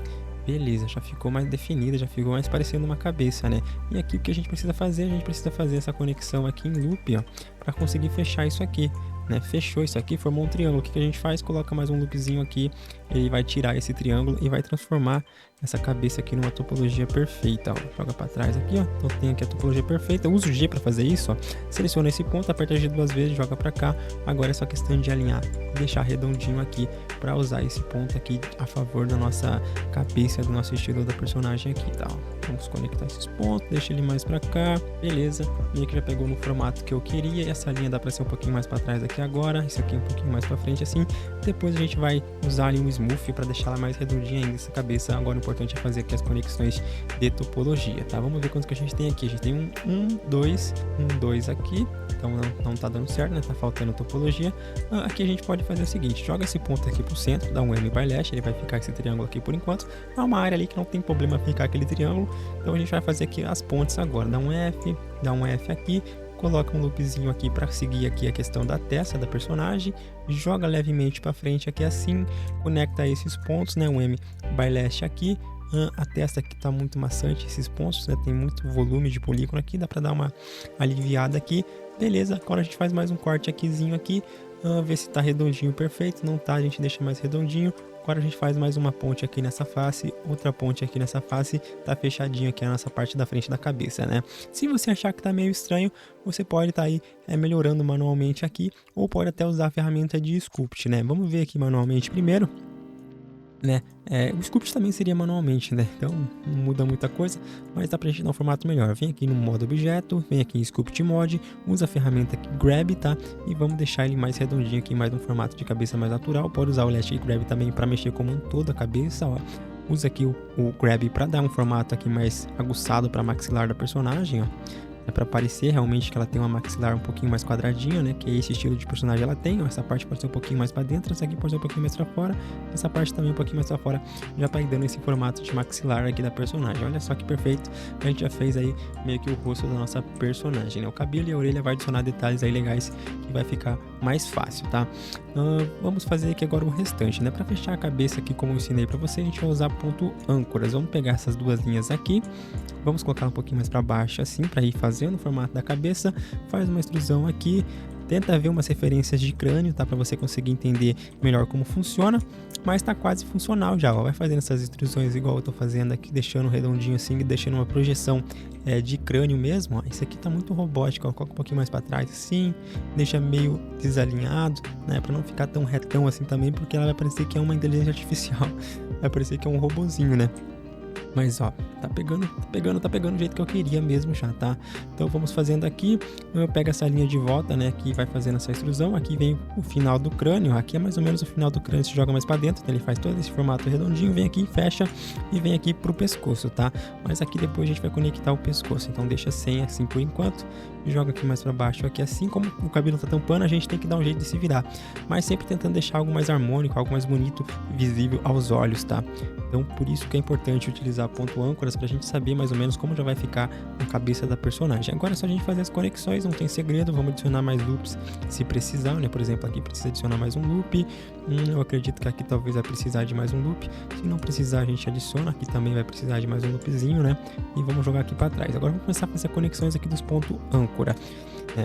Beleza, já ficou mais definida, já ficou mais parecendo uma cabeça, né? E aqui o que a gente precisa fazer? A gente precisa fazer essa conexão aqui em loop, ó, para conseguir fechar isso aqui, né? Fechou isso aqui, formou um triângulo. O que a gente faz? Coloca mais um loopzinho aqui, ele vai tirar esse triângulo e vai transformar essa cabeça aqui numa topologia perfeita, ó. Joga para trás aqui, ó. Então tem aqui a topologia perfeita. Eu uso o G para fazer isso, ó. Seleciona esse ponto, aperta G 2 vezes, joga para cá. Agora é só questão de alinhar, deixar redondinho aqui para usar esse ponto aqui a favor da nossa cabeça, do nosso estilo da personagem aqui, tá? Ó. Vamos conectar esses pontos, deixa ele mais para cá, beleza. E aqui já pegou no formato que eu queria. E essa linha dá para ser um pouquinho mais para trás aqui agora, isso aqui um pouquinho mais para frente assim. Depois a gente vai usar ali um smooth para deixar ela mais redondinha ainda essa cabeça. Agora o importante é fazer aqui as conexões de topologia, tá? Vamos ver quantos que a gente tem aqui. A gente tem um 2 aqui. Então não tá dando certo, né? Tá faltando topologia. Aqui a gente pode fazer o seguinte: joga esse ponto aqui pro centro, dá um M by lash, ele vai ficar esse triângulo aqui por enquanto. É uma área ali que não tem problema ficar aquele triângulo. Então a gente vai fazer aqui as pontes agora. Dá um F aqui. Coloca um loopzinho aqui para seguir aqui a questão da testa da personagem, joga levemente para frente aqui assim, conecta esses pontos, né, um M by lash aqui. A testa aqui tá muito maçante, esses pontos, né, tem muito volume de polígono aqui, dá para dar uma aliviada aqui. Beleza, agora a gente faz mais um corte aquizinho aqui, ver se tá redondinho, perfeito. Não tá, a gente deixa mais redondinho. Agora a gente faz mais uma ponte aqui nessa face, outra ponte aqui nessa face, tá fechadinho aqui a nossa parte da frente da cabeça, né? Se você achar que tá meio estranho, você pode tá aí melhorando manualmente aqui, ou pode até usar a ferramenta de Sculpt, né? Vamos ver aqui manualmente primeiro, né? O Sculpt também seria manualmente, né? Então não muda muita coisa, mas dá pra gente dar um formato melhor. Vem aqui no modo objeto, vem aqui em Sculpt Mod, usa a ferramenta aqui Grab, tá? E vamos deixar ele mais redondinho aqui, mais um formato de cabeça mais natural. Pode usar o Elastic Grab também para mexer como toda a cabeça, ó. Usa aqui o Grab para dar um formato aqui mais aguçado para maxilar da personagem, ó. É para parecer realmente que ela tem uma maxilar um pouquinho mais quadradinha, né? Que é esse estilo de personagem ela tem. Ó, essa parte pode ser um pouquinho mais para dentro, essa aqui pode ser um pouquinho mais para fora, essa parte também um pouquinho mais para fora, já para ir dando esse formato de maxilar aqui da personagem. Olha só que perfeito, a gente já fez aí meio que o rosto da nossa personagem, né? O cabelo e a orelha vai adicionar detalhes aí legais que vai ficar mais fácil, tá? Vamos fazer aqui agora o restante, né? Para fechar a cabeça aqui, como eu ensinei para você, a gente vai usar ponto âncoras. Vamos pegar essas duas linhas aqui, vamos colocar um pouquinho mais para baixo assim, para ir fazendo o formato da cabeça. Faz uma extrusão aqui, tenta ver umas referências de crânio, tá? Para você conseguir entender melhor como funciona, mas tá quase funcional já, ó. Vai fazendo essas extrusões igual eu tô fazendo aqui, deixando redondinho assim, deixando uma projeção de crânio mesmo, ó. Isso aqui tá muito robótico, ó. Coloca um pouquinho mais para trás assim, deixa meio desalinhado, né? Para não ficar tão retão assim também, porque ela vai parecer que é uma inteligência artificial, vai parecer que é um robozinho, né? Mas ó, tá pegando do jeito que eu queria mesmo já, tá? Então vamos fazendo aqui, eu pego essa linha de volta, né? Aqui vai fazendo essa extrusão, aqui vem o final do crânio, aqui é mais ou menos o final do crânio, se joga mais pra dentro, então ele faz todo esse formato redondinho, vem aqui, fecha e vem aqui pro pescoço, tá? Mas aqui depois a gente vai conectar o pescoço, então deixa sem assim por enquanto, e joga aqui mais pra baixo, aqui assim, como o cabelo tá tampando, a gente tem que dar um jeito de se virar, mas sempre tentando deixar algo mais harmônico, algo mais bonito, visível aos olhos, tá? Então por isso que é importante utilizar ponto âncoras pra gente saber mais ou menos como já vai ficar a cabeça da personagem. Agora é só a gente fazer as conexões, não tem segredo, vamos adicionar mais loops se precisar, né? Por exemplo, aqui precisa adicionar mais um loop, eu acredito que aqui talvez vai precisar de mais um loop, se não precisar a gente adiciona, aqui também vai precisar de mais um loopzinho, né? E vamos jogar aqui para trás. Agora vamos começar a fazer conexões aqui dos pontos âncora.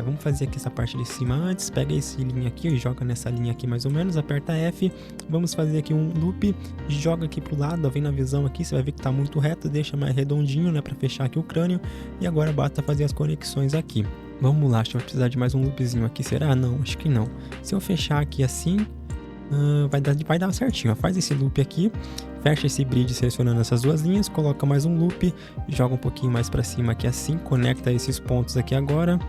Vamos fazer aqui essa parte de cima antes, pega esse linha aqui e joga nessa linha aqui mais ou menos, aperta F, vamos fazer aqui um loop, joga aqui pro lado, ó, vem na visão aqui, você vai ver que tá muito reto, deixa mais redondinho, né, para fechar aqui o crânio, e agora basta fazer as conexões aqui. Vamos lá, acho que vai precisar de mais um loopzinho aqui, será? Não, acho que não. Se eu fechar aqui assim, vai dar certinho, ó. Faz esse loop aqui, fecha esse bridge selecionando essas duas linhas, coloca mais um loop, joga um pouquinho mais para cima aqui assim, conecta esses pontos aqui agora,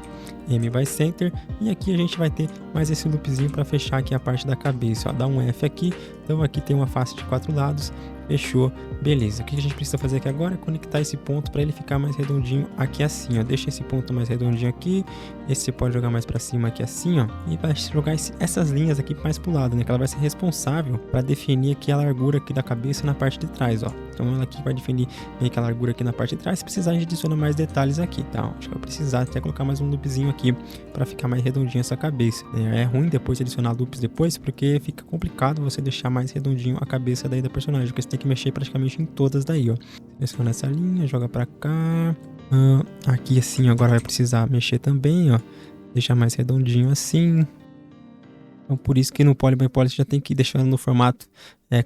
M by Center, e aqui a gente vai ter mais esse loopzinho para fechar aqui a parte da cabeça, ó. Dá um F aqui, então aqui tem uma face de 4 lados, fechou, beleza. O que a gente precisa fazer aqui agora é conectar esse ponto para ele ficar mais redondinho aqui assim, ó. Deixa esse ponto mais redondinho aqui, esse você pode jogar mais para cima aqui assim, ó, e vai jogar essas linhas aqui mais pro lado, né, que ela vai ser responsável para definir aqui a largura aqui da cabeça na parte de trás, ó. Então ela aqui vai definir meio que a largura aqui na parte de trás. Se precisar a gente adiciona mais detalhes aqui, tá? Acho que vai precisar até colocar mais um loopzinho aqui para ficar mais redondinho essa cabeça. É ruim depois de adicionar loops depois, porque fica complicado você deixar mais redondinho a cabeça daí da personagem, porque você ter que mexer praticamente em todas daí, ó. Seleciona essa linha, joga pra cá. Aqui assim agora vai precisar mexer também, ó. Deixar mais redondinho assim. Então por isso que no Poly by Poly você já tem que ir deixando no formato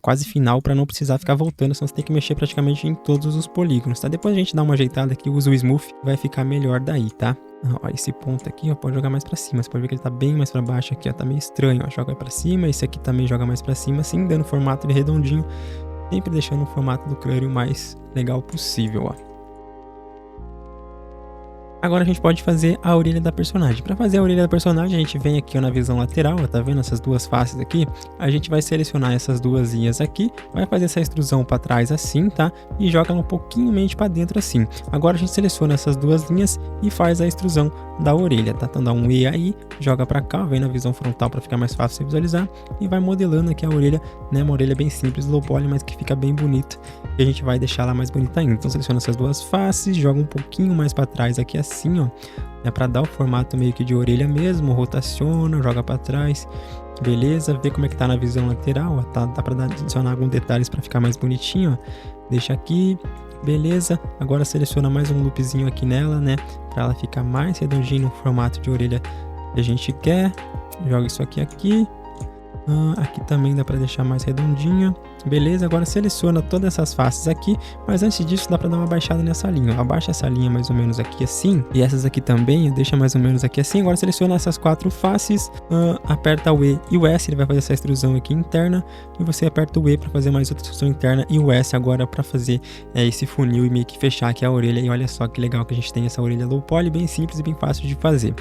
quase final para não precisar ficar voltando, senão você tem que mexer praticamente em todos os polígonos, tá? Depois a gente dá uma ajeitada aqui, usa o Smooth, vai ficar melhor daí, tá? Ó, esse ponto aqui, ó, pode jogar mais para cima, você pode ver que ele tá bem mais para baixo aqui, ó, tá meio estranho, ó, joga para cima, esse aqui também joga mais para cima, assim, dando formato de redondinho, sempre deixando o formato do crânio mais legal possível, ó. Agora a gente pode fazer a orelha da personagem. Para fazer a orelha da personagem, a gente vem aqui ó, na visão lateral, ó, tá vendo essas duas faces aqui? A gente vai selecionar essas duas linhas aqui, vai fazer essa extrusão para trás assim, tá? E joga ela um pouquinho mente para dentro assim. Agora a gente seleciona essas duas linhas e faz a extrusão da orelha, tá? Então dá um E aí, joga para cá, vem na visão frontal para ficar mais fácil você visualizar e vai modelando aqui a orelha, né? Uma orelha bem simples, low poly, mas que fica bem bonita. E a gente vai deixar ela mais bonita ainda. Então seleciona essas duas faces, joga um pouquinho mais para trás aqui assim, ó, para dar o formato meio que de orelha mesmo, rotaciona, joga para trás, beleza, vê como é que tá na visão lateral, ó, dá para adicionar alguns detalhes para ficar mais bonitinho, ó. Deixa aqui, beleza, agora seleciona mais um loopzinho aqui nela, né, para ela ficar mais redondinho no formato de orelha que a gente quer, joga isso aqui, aqui também dá para deixar mais redondinha. Beleza, agora seleciona todas essas faces aqui, mas antes disso dá para dar uma baixada nessa linha. Abaixa essa linha mais ou menos aqui assim, e essas aqui também, deixa mais ou menos aqui assim. Agora seleciona essas quatro faces, aperta o E e o S, ele vai fazer essa extrusão aqui interna, e você aperta o E para fazer mais outra extrusão interna, e o S agora para fazer esse funil e meio que fechar aqui a orelha. E olha só que legal que a gente tem essa orelha low poly, bem simples e bem fácil de fazer.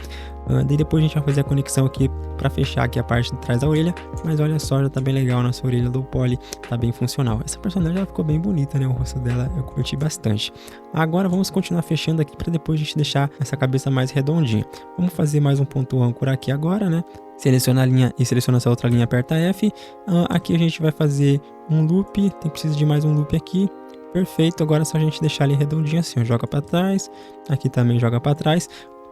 Daí depois a gente vai fazer a conexão aqui para fechar aqui a parte de trás da orelha, mas olha só, já tá bem legal a nossa orelha low poly, tá bem funcional. Essa personagem ela ficou bem bonita, né? O rosto dela eu curti bastante. Agora vamos continuar fechando aqui para depois a gente deixar essa cabeça mais redondinha. Vamos fazer mais um ponto âncora aqui agora, né? Seleciona a linha e seleciona essa outra linha, aperta F. Aqui a gente vai fazer um loop, precisa de mais um loop aqui. Perfeito, agora é só a gente deixar ele redondinho assim, ó. Joga para trás, aqui também joga para trás.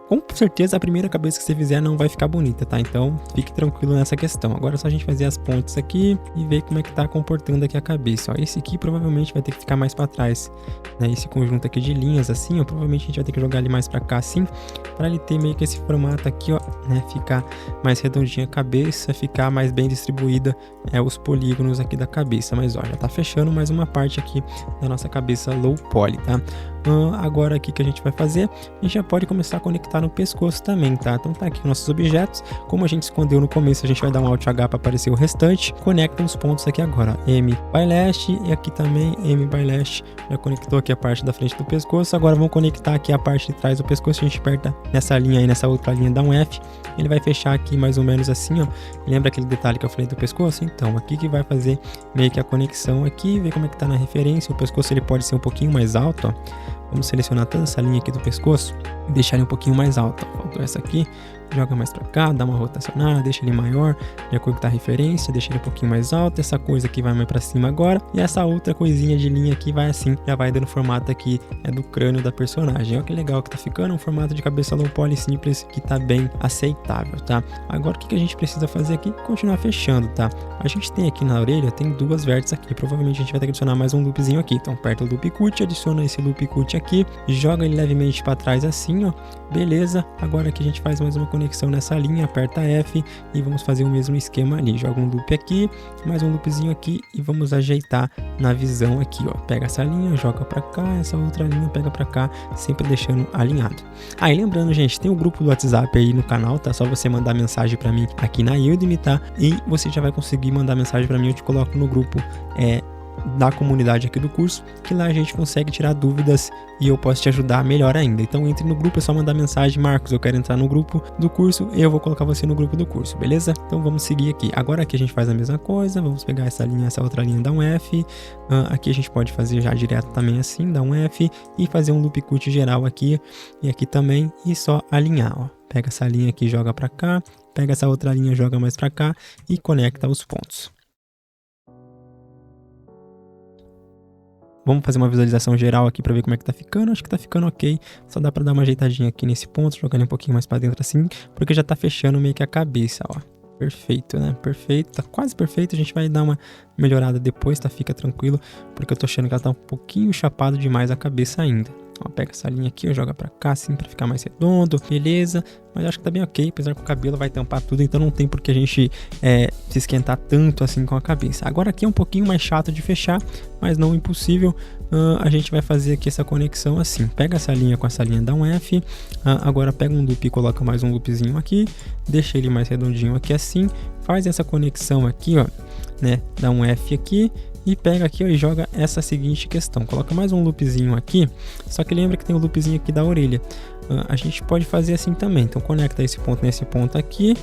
Com certeza a primeira cabeça que você fizer não vai ficar bonita, tá? Então fique tranquilo nessa questão. Agora é só a gente fazer as pontes aqui e ver como é que tá comportando aqui a cabeça, ó. Esse aqui provavelmente vai ter que ficar mais para trás, né? Esse conjunto aqui de linhas assim, ó, provavelmente a gente vai ter que jogar ele mais para cá assim, para ele ter meio que esse formato aqui, ó, né? Ficar mais redondinha a cabeça, ficar mais bem distribuída os polígonos aqui da cabeça. Mas ó, já tá fechando mais uma parte aqui da nossa cabeça low poly, tá? Agora aqui que a gente vai fazer, a gente já pode começar a conectar no pescoço também, tá? Então tá aqui nossos objetos, como a gente escondeu no começo, a gente vai dar um Alt H para aparecer o restante, conecta os pontos aqui agora, ó. M by last e aqui também M by last, já conectou aqui a parte da frente do pescoço. Agora vamos conectar aqui a parte de trás do pescoço, a gente aperta nessa linha aí, nessa outra linha, dá um F, ele vai fechar aqui mais ou menos assim, ó. Lembra aquele detalhe que eu falei do pescoço? Então, aqui que vai fazer meio que a conexão aqui, ver como é que tá na referência. O pescoço ele pode ser um pouquinho mais alto, ó. Vamos selecionar toda essa linha aqui do pescoço e deixar ele um pouquinho mais alto. Faltou essa aqui, joga mais pra cá, dá uma rotacionada, deixa ele maior, de acordo com a referência, deixa ele um pouquinho mais alto. Essa coisa aqui vai mais pra cima agora, e essa outra coisinha de linha aqui vai assim, já vai dando formato aqui do crânio da personagem. Olha que legal que tá ficando, um formato de cabeça low poly simples que tá bem aceitável, tá? Agora o que a gente precisa fazer aqui? Continuar fechando, tá? A gente tem aqui na orelha, tem duas vértices aqui, provavelmente a gente vai ter que adicionar mais um loopzinho aqui. Então aperta o loop cut, adiciona esse loop cut aqui, joga ele levemente para trás assim, ó. Beleza, agora aqui a gente faz mais uma conexão nessa linha, aperta F e vamos fazer o mesmo esquema ali. Joga um loop aqui, mais um loopzinho aqui e vamos ajeitar na visão aqui, ó. Pega essa linha, joga para cá, essa outra linha pega para cá, sempre deixando alinhado. E lembrando, gente, tem o grupo do WhatsApp aí no canal, tá? Só você mandar mensagem para mim aqui na Udemy, tá? E você já vai conseguir mandar mensagem para mim, eu te coloco no grupo da comunidade aqui do curso, que lá a gente consegue tirar dúvidas e eu posso te ajudar melhor ainda. Então entre no grupo, é só mandar mensagem: Marcos, eu quero entrar no grupo do curso, eu vou colocar você no grupo do curso, beleza? Então vamos seguir aqui. Agora aqui a gente faz a mesma coisa, vamos pegar essa linha, essa outra linha, dar um F, aqui a gente pode fazer já direto também assim, dar um F e fazer um loop cut geral aqui e aqui também, e só alinhar, ó. Pega essa linha aqui, joga pra cá, pega essa outra linha, joga mais pra cá e conecta os pontos. Vamos fazer uma visualização geral aqui para ver como é que tá ficando. Acho que tá ficando ok. Só dá para dar uma ajeitadinha aqui nesse ponto, jogar ele um pouquinho mais para dentro assim, porque já tá fechando meio que a cabeça, ó. Perfeito, né? Perfeito, tá quase perfeito. A gente vai dar uma melhorada depois, tá? Fica tranquilo, porque eu tô achando que ela tá um pouquinho chapado demais a cabeça ainda. Ó, pega essa linha aqui, ó, joga pra cá assim pra ficar mais redondo, beleza. Mas eu acho que tá bem ok, apesar que o cabelo vai tampar tudo, então não tem por que a gente se esquentar tanto assim com a cabeça. Agora aqui é um pouquinho mais chato de fechar, mas não impossível. A gente vai fazer aqui essa conexão assim. Pega essa linha com essa linha, dá um F. Agora pega um loop e coloca mais um loopzinho aqui. Deixa ele mais redondinho aqui assim. Faz essa conexão aqui, ó, né? Dá um F aqui. E pega aqui, ó, e joga essa seguinte questão. Coloca mais um loopzinho aqui. Só que lembra que tem o loopzinho aqui da orelha. A gente pode fazer assim também. Então conecta esse ponto nesse ponto aqui.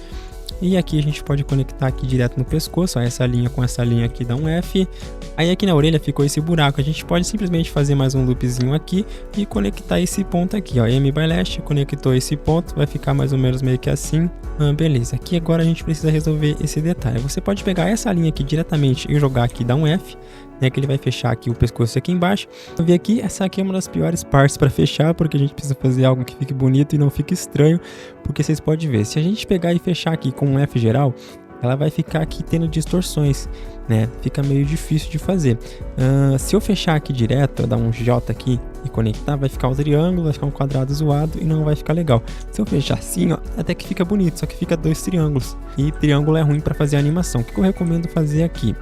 E aqui a gente pode conectar aqui direto no pescoço, ó, essa linha com essa linha aqui dá um F. Aí aqui na orelha ficou esse buraco, a gente pode simplesmente fazer mais um loopzinho aqui e conectar esse ponto aqui, ó, M by last, conectou esse ponto, vai ficar mais ou menos meio que assim. Beleza, aqui agora a gente precisa resolver esse detalhe. Você pode pegar essa linha aqui diretamente e jogar aqui, dar um F, né, que ele vai fechar aqui o pescoço aqui embaixo. Vou ver aqui, essa aqui é uma das piores partes para fechar, porque a gente precisa fazer algo que fique bonito e não fique estranho, porque vocês podem ver, se a gente pegar e fechar aqui com um F geral, ela vai ficar aqui tendo distorções, né? Fica meio difícil de fazer. Se eu fechar aqui direto, eu dar um J aqui e conectar, vai ficar um triângulo, vai ficar um quadrado zoado e não vai ficar legal. Se eu fechar assim, ó, até que fica bonito, só que fica dois triângulos. E triângulo é ruim para fazer a animação. O que eu recomendo fazer aqui?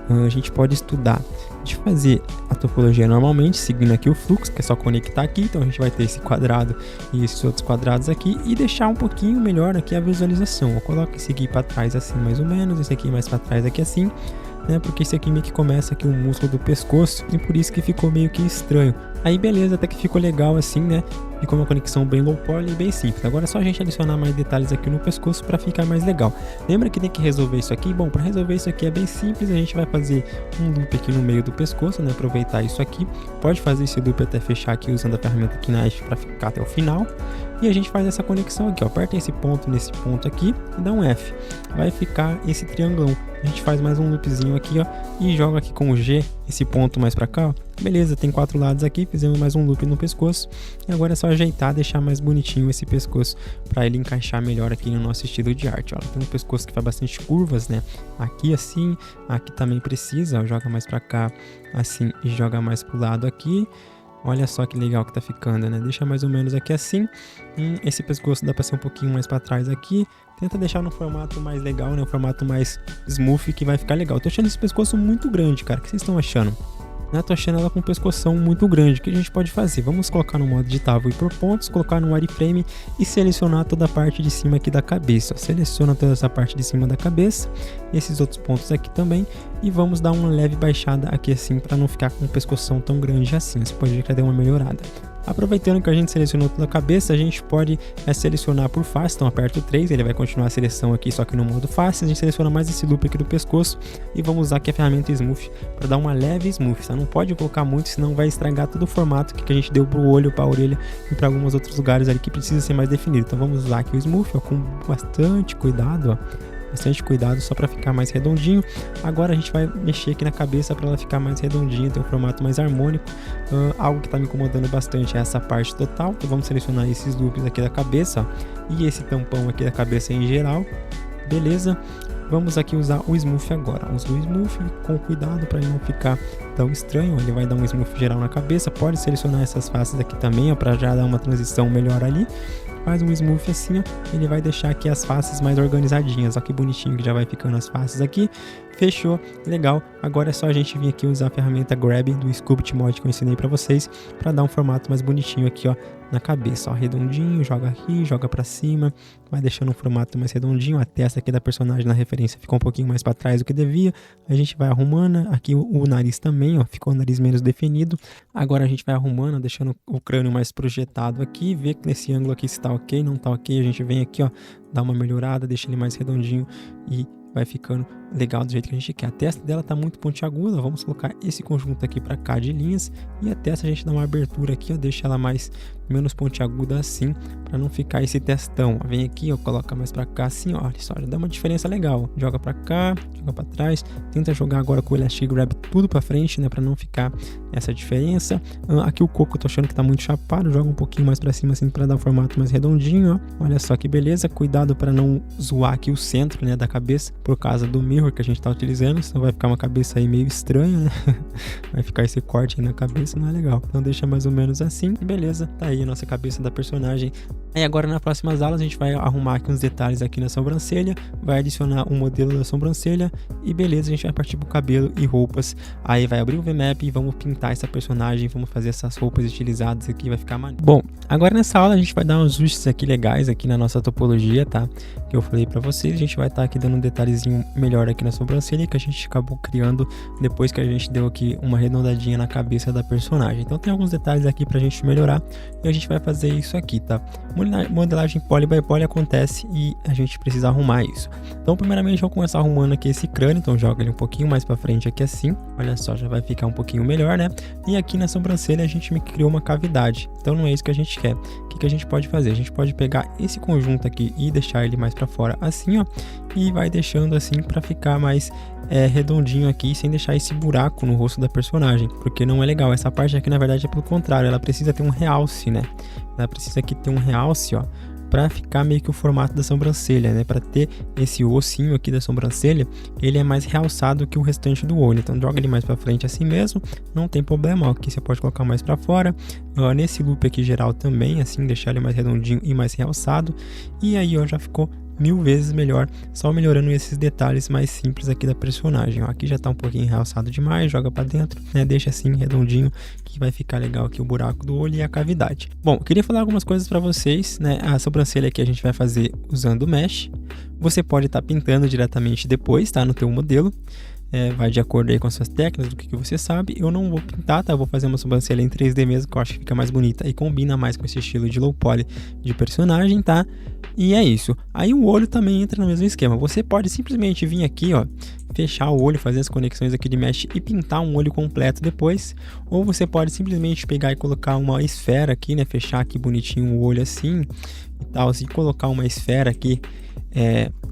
A gente pode estudar de fazer a topologia normalmente, seguindo aqui o fluxo, que é só conectar aqui. Então a gente vai ter esse quadrado e esses outros quadrados aqui e deixar um pouquinho melhor aqui a visualização. Eu coloco esse aqui para trás assim mais ou menos, esse aqui mais para trás aqui assim, né? Porque esse aqui meio que começa aqui o músculo do pescoço e por isso que ficou meio que estranho. Aí beleza, até que ficou legal assim, né? Ficou uma conexão bem low poly e bem simples. Agora é só a gente adicionar mais detalhes aqui no pescoço para ficar mais legal. Lembra que tem que resolver isso aqui? Bom, para resolver isso aqui é bem simples. A gente vai fazer um loop aqui no meio do pescoço, né? Aproveitar isso aqui. Pode fazer esse loop até fechar aqui usando a ferramenta Knife para ficar até o final. E a gente faz essa conexão aqui, ó. Aperta esse ponto nesse ponto aqui e dá um F. Vai ficar esse triangulão. A gente faz mais um loopzinho aqui, ó, e joga aqui com o G, esse ponto mais pra cá, ó. Beleza, tem 4 lados aqui, fizemos mais um loop no pescoço. E agora é só ajeitar, deixar mais bonitinho esse pescoço para ele encaixar melhor aqui no nosso estilo de arte, ó. Tem um pescoço que faz bastante curvas, né? Aqui assim, aqui também precisa, ó, joga mais pra cá assim e joga mais pro lado aqui. Olha só que legal que tá ficando, né? Deixa mais ou menos aqui assim. Esse pescoço dá pra ser um pouquinho mais pra trás aqui. Tenta deixar no formato mais legal, né? Um formato mais smooth que vai ficar legal. Eu tô achando esse pescoço muito grande, cara. O que vocês estão achando? Eu tô achando ela com um pescoção muito grande. O que a gente pode fazer? Vamos colocar no modo editável e por pontos, colocar no wireframe e selecionar toda a parte de cima aqui da cabeça. Seleciona toda essa parte de cima da cabeça, esses outros pontos aqui também, e vamos dar uma leve baixada aqui assim para não ficar com um pescoção tão grande assim. Você pode ver que ela deu uma melhorada. Aproveitando que a gente selecionou toda a cabeça, a gente pode selecionar por face, então aperto 3, ele vai continuar a seleção aqui, só que no modo face. A gente seleciona mais esse loop aqui do pescoço e vamos usar aqui a ferramenta Smooth para dar uma leve smooth, tá? Não pode colocar muito, senão vai estragar todo o formato que a gente deu para o olho, para a orelha e para alguns outros lugares ali que precisa ser mais definido. Então vamos usar aqui o Smooth, ó, com bastante cuidado, ó. Bastante cuidado só para ficar mais redondinho. Agora a gente vai mexer aqui na cabeça para ela ficar mais redondinha, ter um formato mais harmônico. Algo que está me incomodando bastante é essa parte total. Então vamos selecionar esses loops aqui da cabeça, ó, e esse tampão aqui da cabeça em geral. Beleza? Vamos aqui usar o Smooth agora. Usa o Smooth com cuidado para ele não ficar tão estranho. Ele vai dar um Smooth geral na cabeça. Pode selecionar essas faces aqui também, para já dar uma transição melhor ali. Faz um smooth assim, ó, ele vai deixar aqui as faces mais organizadinhas. Ó que bonitinho que já vai ficando as faces aqui. Fechou, legal. Agora é só a gente vir aqui usar a ferramenta Grab do Sculpt Mod que eu ensinei pra vocês, pra dar um formato mais bonitinho aqui, ó, na cabeça, ó, redondinho, joga aqui, joga pra cima, vai deixando um formato mais redondinho. A testa aqui da personagem na referência ficou um pouquinho mais pra trás do que devia. A gente vai arrumando, aqui o nariz também, ó, ficou o nariz menos definido. Agora a gente vai arrumando, deixando o crânio mais projetado aqui, ver que nesse ângulo aqui se tá ok, não tá ok. A gente vem aqui, ó, dá uma melhorada, deixa ele mais redondinho e vai ficando legal do jeito que a gente quer. A testa dela tá muito pontiaguda, vamos colocar esse conjunto aqui para cá de linhas, e a testa a gente dá uma abertura aqui, ó, deixa ela menos pontiaguda assim, para não ficar esse testão. Vem aqui, ó, coloca mais para cá assim, ó, olha só, já dá uma diferença legal. Joga para cá, joga para trás, tenta jogar agora com o Elastic Grab tudo para frente, né, para não ficar essa diferença. Aqui o coco eu tô achando que tá muito chapado, joga um pouquinho mais para cima assim para dar um formato mais redondinho, ó. Olha só que beleza, cuidado para não zoar aqui o centro, né, da cabeça, por causa do mirror que a gente tá utilizando, senão vai ficar uma cabeça aí meio estranha, né? Vai ficar esse corte aí na cabeça, não é legal. Então deixa mais ou menos assim, beleza, tá aí a nossa cabeça da personagem. Aí agora nas próximas aulas a gente vai arrumar aqui uns detalhes aqui na sobrancelha, vai adicionar um modelo da sobrancelha e beleza, a gente vai partir pro cabelo e roupas. Aí vai abrir o VMap e vamos pintar essa personagem, vamos fazer essas roupas estilizadas aqui, vai ficar maneiro. Bom, agora nessa aula a gente vai dar uns ajustes aqui legais aqui na nossa topologia, tá? Que eu falei pra vocês, a gente vai estar aqui dando um detalhezinho melhor aqui na sobrancelha que a gente acabou criando depois que a gente deu aqui uma arredondadinha na cabeça da personagem. Então tem alguns detalhes aqui pra gente melhorar e a gente vai fazer isso aqui, tá? Modelagem poly by poly acontece e a gente precisa arrumar isso. Então primeiramente eu vou começar arrumando aqui esse crânio, então joga ele um pouquinho mais pra frente aqui assim, olha só, já vai ficar um pouquinho melhor, né? E aqui na sobrancelha a gente me criou uma cavidade, então não é isso que a gente quer. O que a gente pode fazer? A gente pode pegar esse conjunto aqui e deixar ele mais pra fora assim, ó, e vai deixando assim pra ficar mais redondinho aqui, sem deixar esse buraco no rosto da personagem, porque não é legal. Essa parte aqui na verdade é pelo contrário, ela precisa ter um realce, né? Ela precisa aqui ter um realce, ó, para ficar meio que o formato da sobrancelha, né? Para ter esse ossinho aqui da sobrancelha, ele é mais realçado que o restante do olho. Então joga ele mais para frente assim mesmo, não tem problema. Ó, aqui você pode colocar mais para fora. Ó, nesse loop aqui geral também, assim, deixar ele mais redondinho e mais realçado. E aí, ó, já ficou 1000 vezes melhor, só melhorando esses detalhes mais simples aqui da personagem. Ó, aqui já tá um pouquinho realçado demais, joga para dentro, né? Deixa assim redondinho, que vai ficar legal aqui o buraco do olho e a cavidade. Bom, eu queria falar algumas coisas para vocês, né? A sobrancelha aqui a gente vai fazer usando o mesh. Você pode estar pintando diretamente depois, tá? No teu modelo. Vai de acordo aí com as suas técnicas, do que você sabe. Eu não vou pintar, tá? Eu vou fazer uma sobrancelha em 3D mesmo, que eu acho que fica mais bonita e combina mais com esse estilo de low poly de personagem, tá? E é isso. Aí o olho também entra no mesmo esquema. Você pode simplesmente vir aqui, ó, fechar o olho, fazer as conexões aqui de mesh e pintar um olho completo depois. Ou você pode simplesmente pegar e colocar uma esfera aqui, né? Fechar aqui bonitinho o olho assim e tal, assim, colocar uma esfera aqui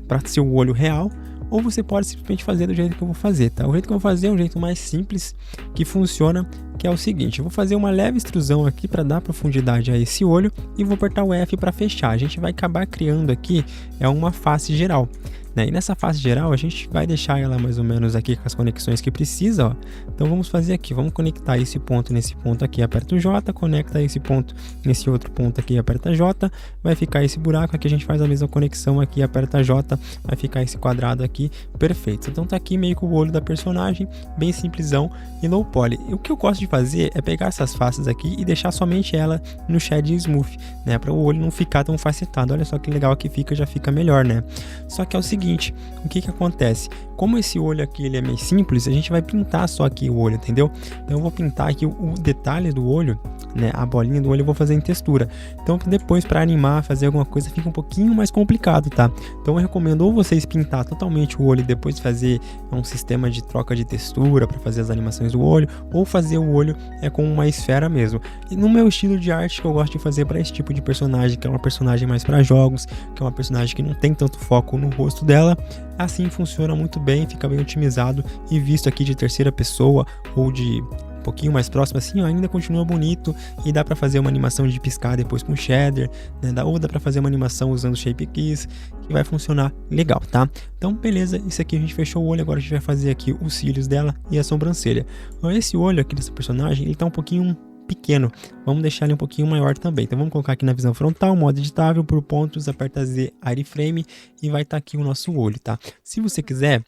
para ser o olho real. Ou você pode simplesmente fazer do jeito que eu vou fazer, tá? O jeito que eu vou fazer é um jeito mais simples que funciona, que é o seguinte: eu vou fazer uma leve extrusão aqui para dar profundidade a esse olho e vou apertar o F para fechar. A gente vai acabar criando aqui uma face geral, né? E nessa face geral a gente vai deixar ela mais ou menos aqui com as conexões que precisa, ó. Então vamos fazer aqui, vamos conectar esse ponto nesse ponto aqui, aperta o J, conecta esse ponto nesse outro ponto aqui, aperta J, vai ficar esse buraco aqui, a gente faz a mesma conexão aqui, aperta J, vai ficar esse quadrado aqui, perfeito. Então tá aqui meio que o olho da personagem, bem simplesão e low poly. E o que eu gosto de fazer é pegar essas faces aqui e deixar somente ela no shading smooth, né, para o olho não ficar tão facetado. Olha só que legal que fica, já fica melhor, né? Só que é o seguinte, o que acontece? Como esse olho aqui ele é meio simples, a gente vai pintar só aqui o olho, entendeu? Então eu vou pintar aqui o detalhe do olho, né, a bolinha do olho eu vou fazer em textura. Então depois para animar, fazer alguma coisa fica um pouquinho mais complicado, tá? Então eu recomendo ou vocês pintar totalmente o olho e depois fazer um sistema de troca de textura para fazer as animações do olho, ou fazer o olho com uma esfera mesmo. E no meu estilo de arte que eu gosto de fazer para esse tipo de personagem, que é uma personagem mais para jogos, que é uma personagem que não tem tanto foco no rosto dela, assim funciona muito bem, fica bem otimizado e visto aqui de terceira pessoa ou de um pouquinho mais próximo assim, ó, ainda continua bonito e dá para fazer uma animação de piscar depois com shader, né? Ou dá para fazer uma animação usando shape keys que vai funcionar legal, tá? Então beleza, isso aqui a gente fechou o olho, agora a gente vai fazer aqui os cílios dela e a sobrancelha. Então, esse olho aqui dessa personagem, ele tá um pouquinho pequeno, vamos deixar ele um pouquinho maior também. Então vamos colocar aqui na visão frontal, modo editável, por pontos, aperta Z, wireframe e vai estar aqui o nosso olho, tá? Se você quiser,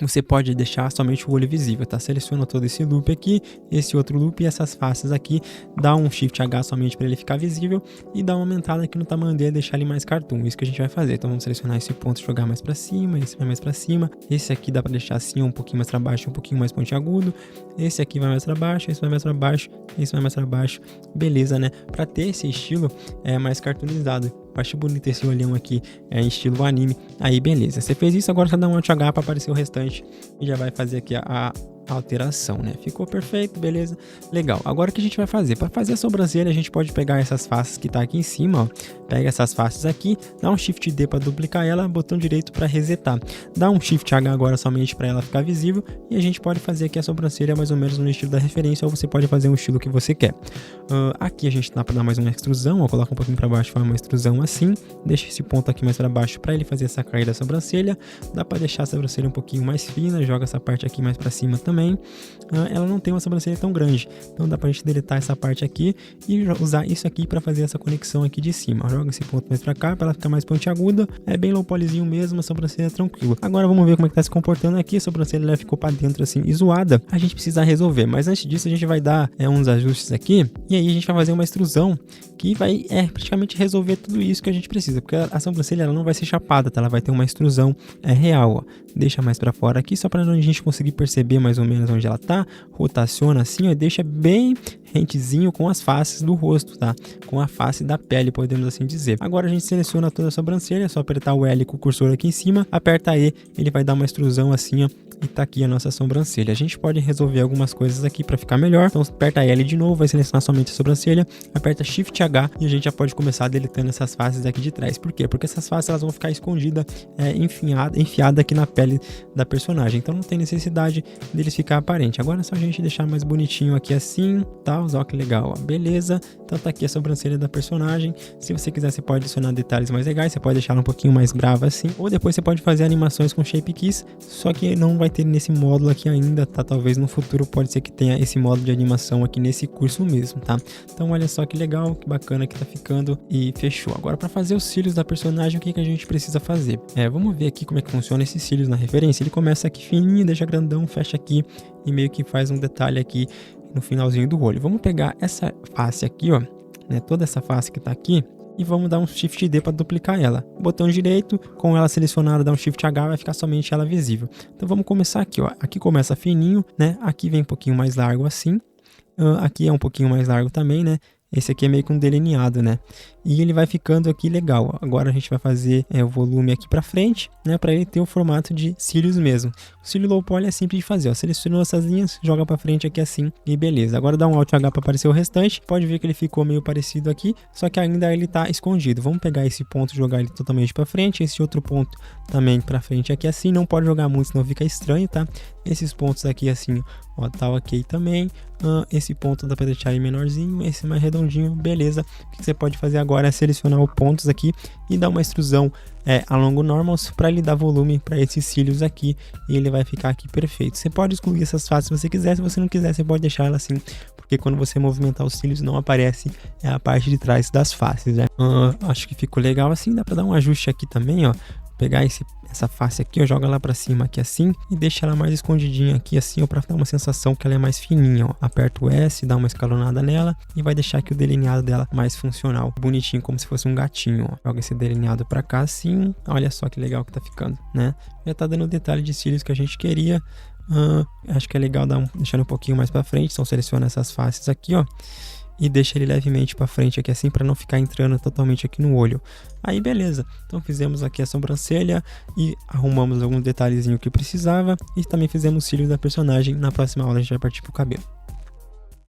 você pode deixar somente o olho visível, tá? Seleciona todo esse loop aqui, esse outro loop e essas faces aqui, dá um Shift H somente para ele ficar visível e dá uma aumentada aqui no tamanho dele, deixar ele mais cartoon, isso que a gente vai fazer. Então vamos selecionar esse ponto, jogar mais para cima, esse vai mais para cima, esse aqui dá para deixar assim um pouquinho mais para baixo, um pouquinho mais pontiagudo, esse aqui vai mais para baixo, esse vai mais para baixo, esse vai mais para baixo, beleza, né? Para ter esse estilo mais cartoonizado. Achei bonito esse olhão aqui, em estilo anime. Aí beleza, você fez isso, agora você dá um Alt H para aparecer o restante e já vai fazer aqui a alteração, né? Ficou perfeito, beleza? Legal. Agora o que a gente vai fazer? Para fazer a sobrancelha, a gente pode pegar essas faces que tá aqui em cima, ó. Pega essas faces aqui, dá um Shift D para duplicar ela, botão direito para resetar. Dá um Shift H agora somente para ela ficar visível e a gente pode fazer aqui a sobrancelha mais ou menos no estilo da referência, ou você pode fazer um estilo que você quer. Aqui a gente dá para dar mais uma extrusão, ó, coloca um pouquinho para baixo, faz uma extrusão assim, deixa esse ponto aqui mais para baixo para ele fazer essa caída da sobrancelha. Dá para deixar a sobrancelha um pouquinho mais fina, joga essa parte aqui mais para cima também. Ela não tem uma sobrancelha tão grande, então dá pra gente deletar essa parte aqui e usar isso aqui para fazer essa conexão aqui de cima. Joga esse ponto mais pra cá para ela ficar mais pontiaguda, é bem low polyzinho mesmo, a sobrancelha é tranquila. Agora vamos ver como é que tá se comportando aqui. A sobrancelha ficou para dentro assim e zoada, a gente precisa resolver, mas antes disso a gente vai dar uns ajustes aqui e aí a gente vai fazer uma extrusão que vai praticamente resolver tudo isso que a gente precisa, porque a sobrancelha ela não vai ser chapada, tá? Ela vai ter uma extrusão real, ó. Deixa mais para fora aqui só para a gente conseguir perceber mais ou menos onde ela tá, rotaciona assim, ó, e deixa bem rentezinho com as faces do rosto, tá? Com a face da pele, podemos assim dizer. Agora a gente seleciona toda a sobrancelha, é só apertar o L com o cursor aqui em cima, aperta E, ele vai dar uma extrusão assim, ó, e tá aqui a nossa sobrancelha. A gente pode resolver algumas coisas aqui para ficar melhor, então aperta L de novo, vai selecionar somente a sobrancelha, aperta Shift H e a gente já pode começar deletando essas faces aqui de trás. Por quê? Porque essas faces elas vão ficar escondidas, enfiada aqui na pele da personagem, então não tem necessidade deles ficar aparente. Agora é só a gente deixar mais bonitinho aqui assim, tá? Ó, que legal, ó. Beleza, então tá aqui a sobrancelha da personagem. Se você quiser, você pode adicionar detalhes mais legais, você pode deixar ela um pouquinho mais brava assim, ou depois você pode fazer animações com Shape Keys, só que não vai ter nesse módulo aqui ainda, tá? Talvez no futuro pode ser que tenha esse módulo de animação aqui nesse curso mesmo, tá? Então olha só que legal, que bacana que tá ficando e fechou. Agora para fazer os cílios da personagem, o que a gente precisa fazer? Vamos ver aqui como é que funciona esses cílios na referência. Ele começa aqui fininho, deixa grandão, fecha aqui e meio que faz um detalhe aqui no finalzinho do olho. Vamos pegar essa face aqui, ó, né? Toda essa face que tá aqui e vamos dar um Shift D para duplicar ela. Botão direito, com ela selecionada, dá um Shift H, vai ficar somente ela visível. Então vamos começar aqui, ó. Aqui começa fininho, né? Aqui vem um pouquinho mais largo assim. Aqui é um pouquinho mais largo também, né? Esse aqui é meio que um delineado, né? E ele vai ficando aqui legal. Agora a gente vai fazer o volume aqui pra frente, né? Pra ele ter o formato de cílios mesmo. O cílio low poly é simples de fazer, ó. Selecionou essas linhas, joga pra frente aqui assim e beleza. Agora dá um Alt H pra aparecer o restante. Pode ver que ele ficou meio parecido aqui, só que ainda ele tá escondido. Vamos pegar esse ponto e jogar ele totalmente pra frente. Esse outro ponto também pra frente aqui assim. Não pode jogar muito, senão fica estranho, tá? Esses pontos aqui assim, ó, tá ok também. Esse ponto dá pra deixar ele menorzinho, esse mais redondinho, beleza. O que você pode fazer agora é selecionar os pontos aqui e dar uma extrusão along normals para ele dar volume para esses cílios aqui e ele vai ficar aqui perfeito. Você pode excluir essas faces se você quiser, se você não quiser você pode deixar ela assim, porque quando você movimentar os cílios não aparece a parte de trás das faces, né? Acho que ficou legal assim, dá para dar um ajuste aqui também, ó. Pegar essa face aqui, ó, joga lá pra cima aqui assim e deixa ela mais escondidinha aqui assim, ó, pra dar uma sensação que ela é mais fininha, ó. Aperta o S, dá uma escalonada nela e vai deixar aqui o delineado dela mais funcional, bonitinho, como se fosse um gatinho, ó. Joga esse delineado pra cá assim, olha só que legal que tá ficando, né? Já tá dando o detalhe de cílios que a gente queria. Acho que é legal deixar um pouquinho mais pra frente, então seleciona essas faces aqui, ó. E deixa ele levemente para frente aqui assim, para não ficar entrando totalmente aqui no olho. Aí beleza, então fizemos aqui a sobrancelha e arrumamos algum detalhezinho que precisava e também fizemos os cílios da personagem. Na próxima aula a gente vai partir pro cabelo.